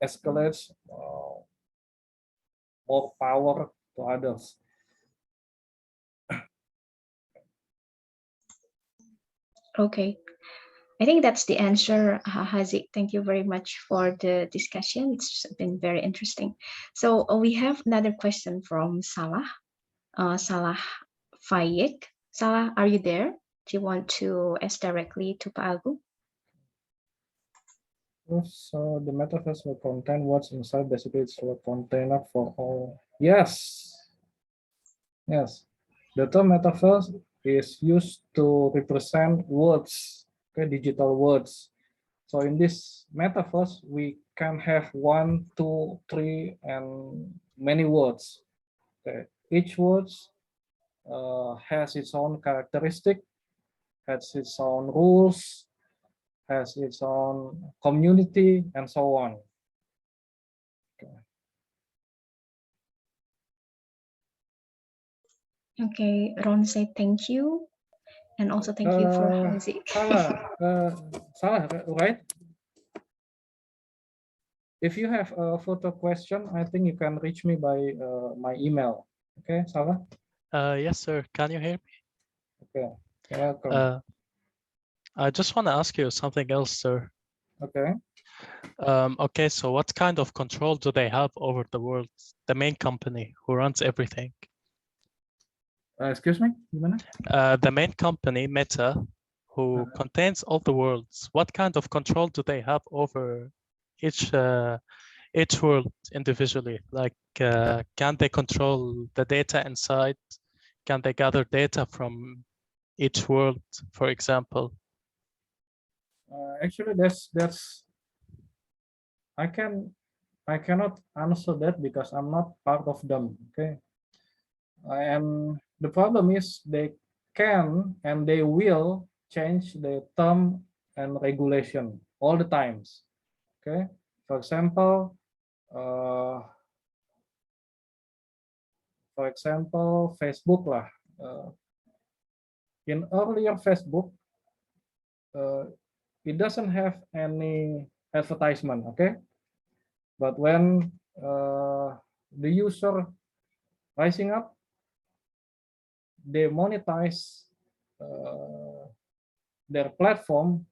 escalate more power to others. Okay. I think that's the answer, Hazik. Thank you very much for the discussion. It's been very interesting. So we have another question from Salah. Salah Fayek. Salah, are you there? Do you want to ask directly to Pak Agung? So the metaverse will contain what's inside. Basically, it's a container for all. Yes, yes. The term metaverse is used to represent words, okay, digital words. So in this metaverse, we can have 1, 2, 3, and many words. Okay. Each word has its own characteristic, has its own rules, has its own community, and so on. Okay, Ron said thank you. And also thank you for Hazik. Salah, right? If you have a further question, I think you can reach me by my email. Okay, Salah? Yes, sir. Can you hear me? Okay, you're welcome. I just want to ask you something else, sir. Okay. Okay, so what kind of control do they have over the world, the main company who runs everything? Excuse me, gimana? The main company, Meta, who contains all the worlds, what kind of control do they have over each world individually? Like, can they control the data inside? Can they gather data from each world, for example? Actually, that's I cannot answer that because I'm not part of them. Okay, and the problem is they can and they will change the term and regulation all the times. Okay, for example, Facebook lah. In earlier Facebook, it doesn't have any advertisement. Okay, but when the user rising up, they monetize their platform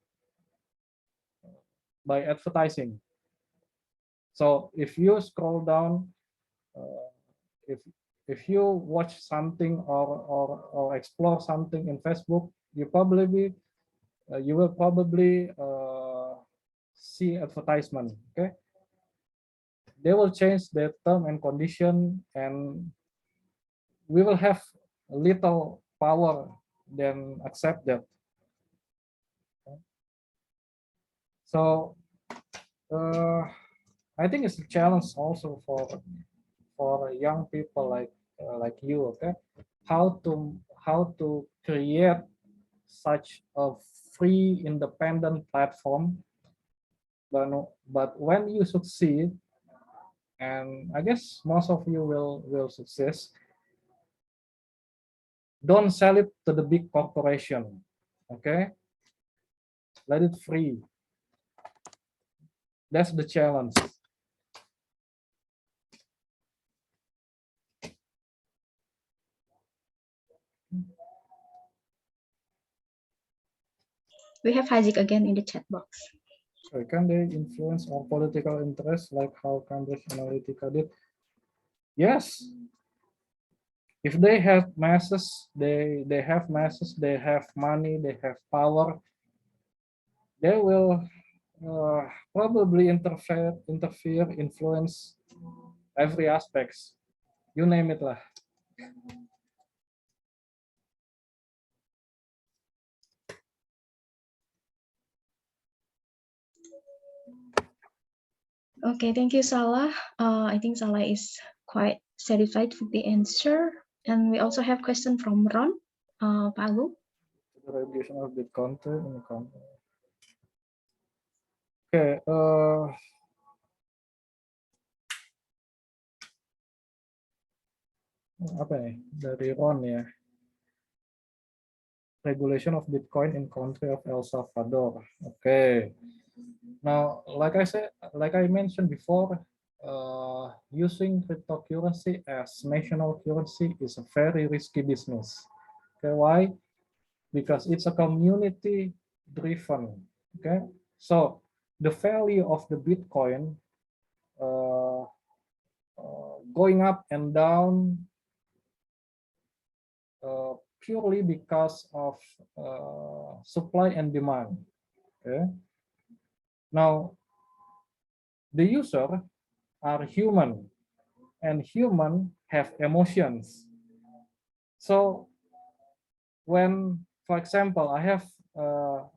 by advertising. So if you scroll down, if you watch something or explore something in Facebook, you will probably see advertisement. Okay, they will change their term and condition, and we will have little power than accept that. So I think it's a challenge also for young people like you. Okay, how to create such a free independent platform, but when you succeed, and I guess most of you will succeed, don't sell it to the big corporation. Okay, let it free. That's the challenge. We have Hazik again in the chat box. So can they influence our political interests like how Cambridge Analytica did? Yes. If they have masses, they have masses, they have money, they have power, they will probably interfere, influence every aspects. You name it lah. Okay, thank you, Salah. I think Salah is quite satisfied with the answer. And we also have question from Ron Palu. The regulation of Bitcoin in the country. Okay. Apa nih dari Ron ya? Regulation of Bitcoin in country of El Salvador. Okay. Now, like I mentioned before, using cryptocurrency as national currency is a very risky business. Okay, why? Because it's a community driven. Okay, so the value of the Bitcoin going up and down purely because of supply and demand. Okay. Now, the user are human, and human have emotions. So, when, for example, I have a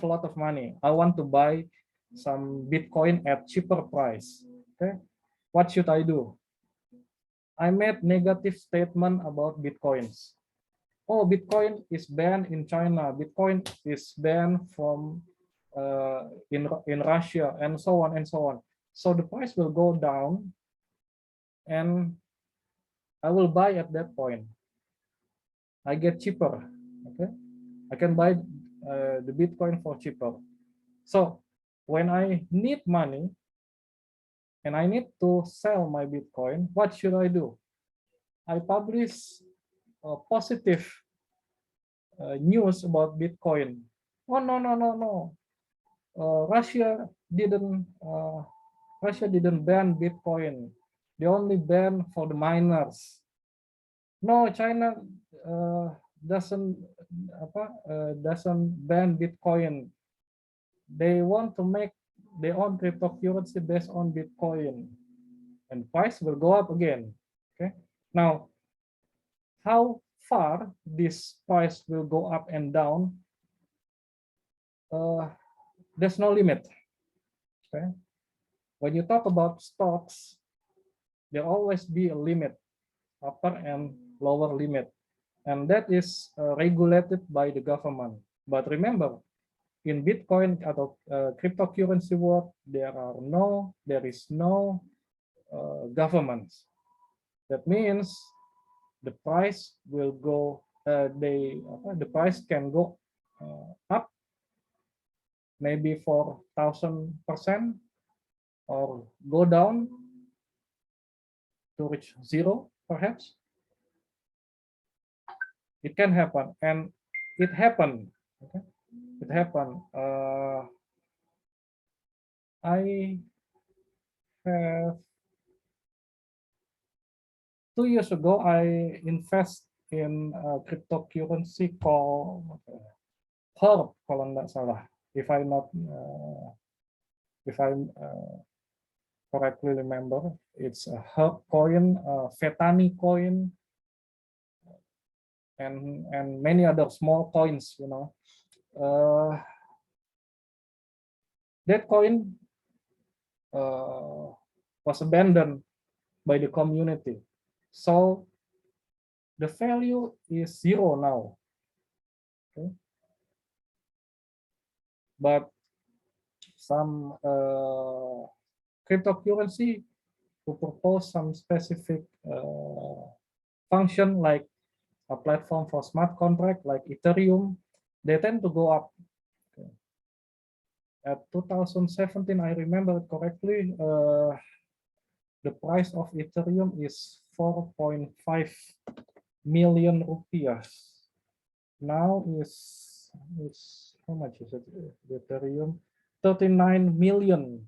lot of money, I want to buy some Bitcoin at cheaper price. Okay, what should I do? I made negative statement about Bitcoins. Oh, Bitcoin is banned in China. Bitcoin is banned from in Russia, and so on and so on. So the price will go down, and I will buy at that point. I get cheaper. Okay, I can buy the Bitcoin for cheaper. So when I need money and I need to sell my Bitcoin, what should I do? I publish positive news about Bitcoin. Oh no. Russia didn't ban Bitcoin. They only ban for the miners. No, China doesn't ban Bitcoin. They want to make their own cryptocurrency based on Bitcoin, and price will go up again. Okay. Now, how far this price will go up and down? There's no limit. Okay. When you talk about stocks, there always be a limit, upper and lower limit, and that is regulated by the government. But remember, in Bitcoin atau cryptocurrency world, there is no governments. That means the price will go. The price can go up, maybe 4,000%, or go down to reach zero, perhaps. It can happen, and it happened. Okay? It happened. I have 2 years ago, I invest in a cryptocurrency called Herb, kalau nggak salah. If I correctly remember, it's a Herb coin, Fetani coin, and many other small coins. You know, that coin was abandoned by the community. So the value is zero now. Okay. But some cryptocurrency who propose some specific function, like a platform for smart contract like Ethereum, they tend to go up. Okay. At 2017, I remember it correctly, the price of Ethereum is 4.5 million rupiah. Now is how much is it? Ethereum 39 million.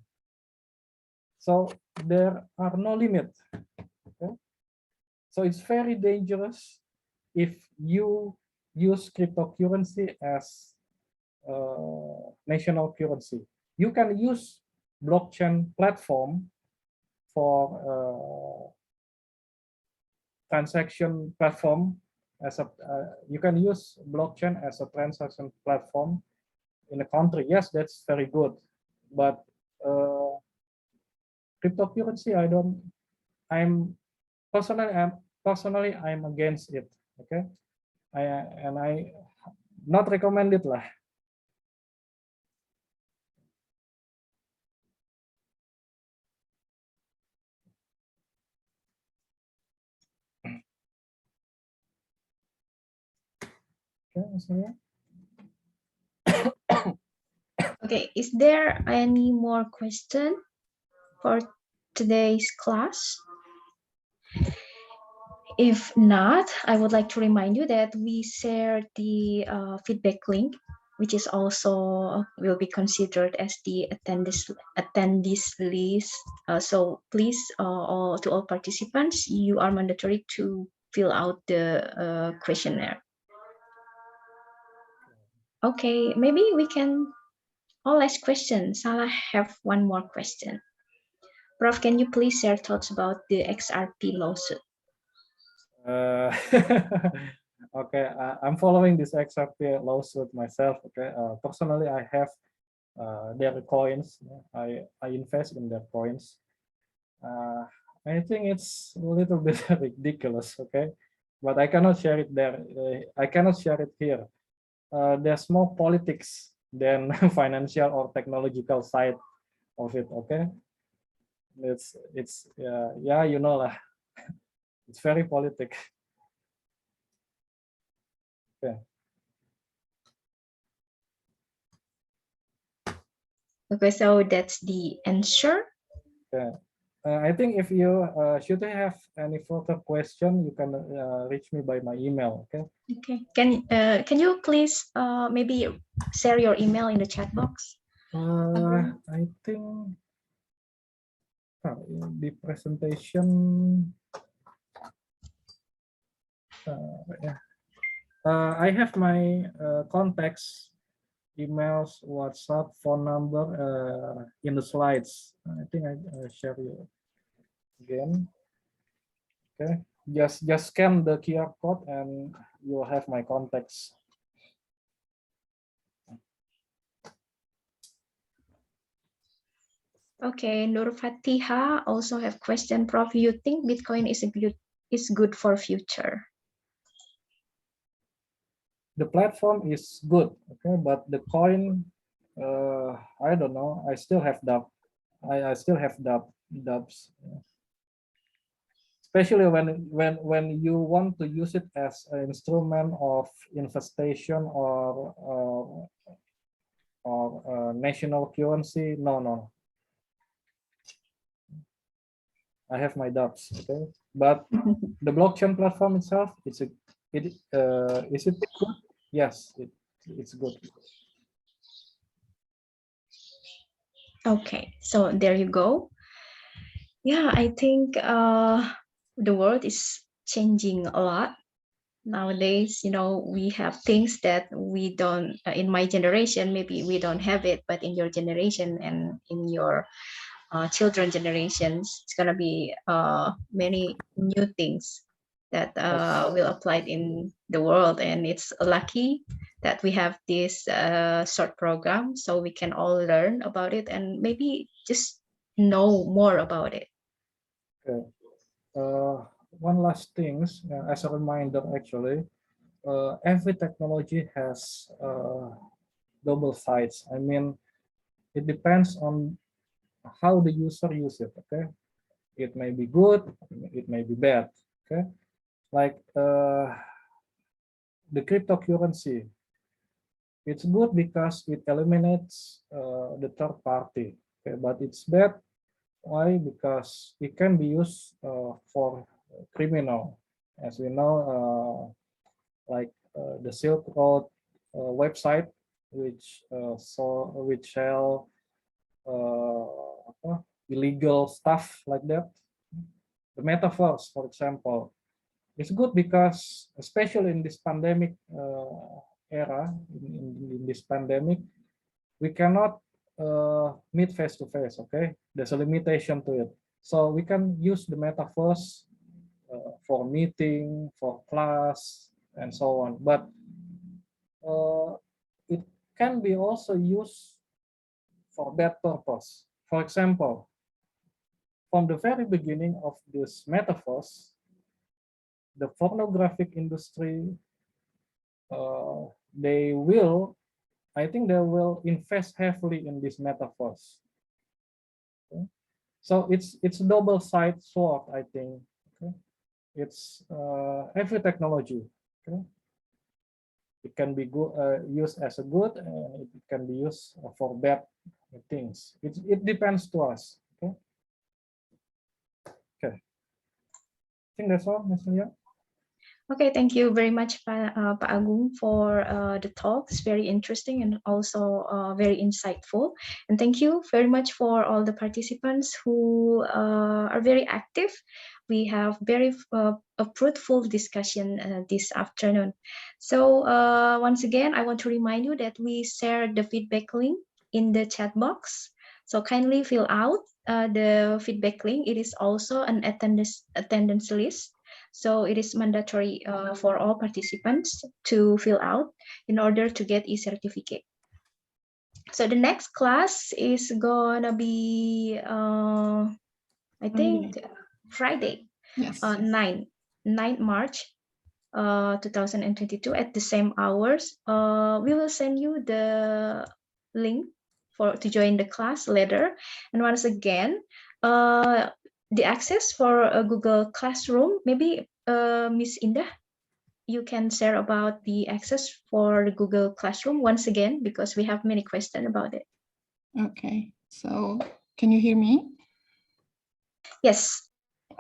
So there are no limit. Okay? So it's very dangerous if you use cryptocurrency as national currency. You can use blockchain platform for transaction platform as a you can use blockchain as a transaction platform in a country. Yes, that's very good, but cryptocurrency, I'm personally I'm against it. Okay, I not recommend it lah. Okay, so Okay, is there any more question for today's class? If not, I would like to remind you that we share the feedback link, which is also will be considered as the attendees list. So please, to all participants, you are mandatory to fill out the questionnaire. Okay, maybe we can all ask questions. I'll have one more question. Prof, can you please share thoughts about the XRP lawsuit? Okay, I'm following this XRP lawsuit myself. Okay, personally, I have their coins. I invest in their coins. I think it's a little bit ridiculous. Okay, but I cannot share it there. I cannot share it here. There's more politics than financial or technological side of it. Okay, it's yeah, you know lah. It's very politic. Okay. Okay, so that's the answer. Yeah. I think if you should have any further question, you can reach me by my email. Okay. Okay. Can you please maybe share your email in the chat box? I think the presentation. Yeah. I have my contacts, emails, WhatsApp, phone number in the slides. I think I share you again. Okay, just scan the QR code and you'll have my contacts. Okay, Nur Fatiha also have question, Prof. You think Bitcoin is good for future? The platform is good, okay, but the coin, I don't know. I still have doubt. I still have doubts, especially when you want to use it as an instrument of infestation or national currency. No. I have my doubts. Okay, but the blockchain platform itself, is it good? Yes, it's good. Okay, so there you go. Yeah, I think the world is changing a lot nowadays. You know, we have things that we don't in my generation, maybe we don't have it, but in your generation and in your children generations, it's gonna be many new things that will apply in the world. And it's lucky that we have this short program so we can all learn about it and maybe just know more about it. Okay. One last thing, as a reminder, actually, every technology has double sides. I mean, it depends on how the user uses it. Okay, it may be good, it may be bad. Okay, like the cryptocurrency, it's good because it eliminates the third party. Okay, but it's bad. Why? Because it can be used for criminal, as we know, like the Silk Road website, which sell illegal stuff like that. The metaverse, for example, is good because, especially in this pandemic era, in this pandemic, we cannot meet face to face. Okay, there's a limitation to it. So we can use the metaverse for meeting, for class, and so on. But it can be also used for bad purpose. For example, from the very beginning of this metaverse, the pornographic industry, I think they will invest heavily in this metaverse. Okay? So it's a double-sided sword, I think. Okay? It's every technology. Okay? It can be good, used as a good, and it can be used for bad things. It depends to us. Okay. Okay. I think that's all, Mr. Yang. Okay, thank you very much, Pak Agung, for the talk. It's very interesting and also very insightful. And thank you very much for all the participants who are very active. We have very a fruitful discussion this afternoon. So once again, I want to remind you that we share the feedback link in the chat box. So kindly fill out the feedback link. It is also an attendance list. So it is mandatory for all participants to fill out in order to get e-certificate. So the next class is gonna be, I think, Friday, Yes. 9 March 2022 at the same hours. We will send you the link to join the class later. And once again, the access for a Google Classroom, maybe Miss Indah, you can share about the access for the Google Classroom once again, because we have many questions about it. Okay, so can you hear me? Yes.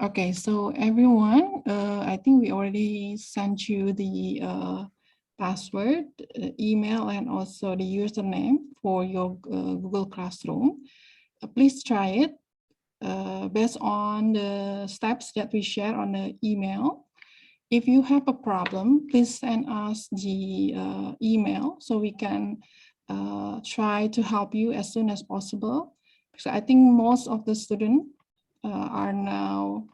Okay, so everyone, I think we already sent you the password, email, and also the username for your Google Classroom. Please try it based on the steps that we share on the email. If you have a problem, please send us the email so we can try to help you as soon as possible. So I think most of the students are now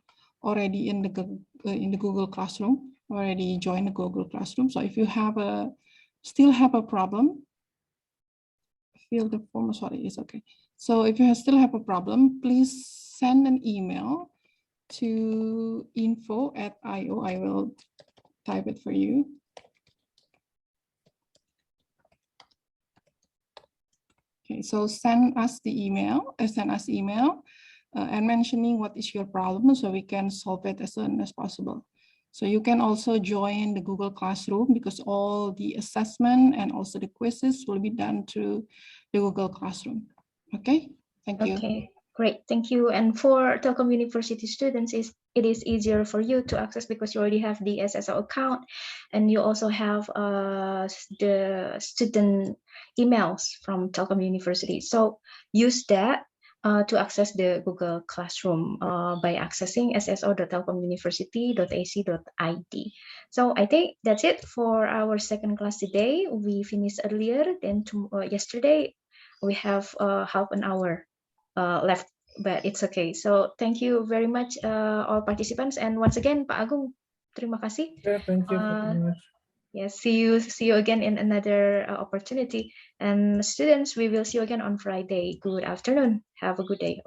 already in the Google Classroom, already joined the Google Classroom. So if you still have a problem, fill the form. Sorry, it's okay. So if you still have a problem, please send an email to info@io. I will type it for you. Okay, so send us email and mentioning what is your problem so we can solve it as soon as possible. So you can also join the Google Classroom because all the assessment and also the quizzes will be done through the Google Classroom. Okay, thank you. Okay, great, thank you. And for Telkom University students, it is easier for you to access because you already have the SSO account, and you also have the student emails from Telkom University. So use that to access the Google Classroom by accessing sso.telkomuniversity.ac.id. So I think that's it for our second class today. We finished earlier than yesterday. We have half an hour left, but it's okay. So thank you very much all participants, and once again Pak Agung, terima kasih. Yeah, thank you very much. Yes, see you again in another opportunity. And students, we will see you again on Friday. Good afternoon. Have a good day.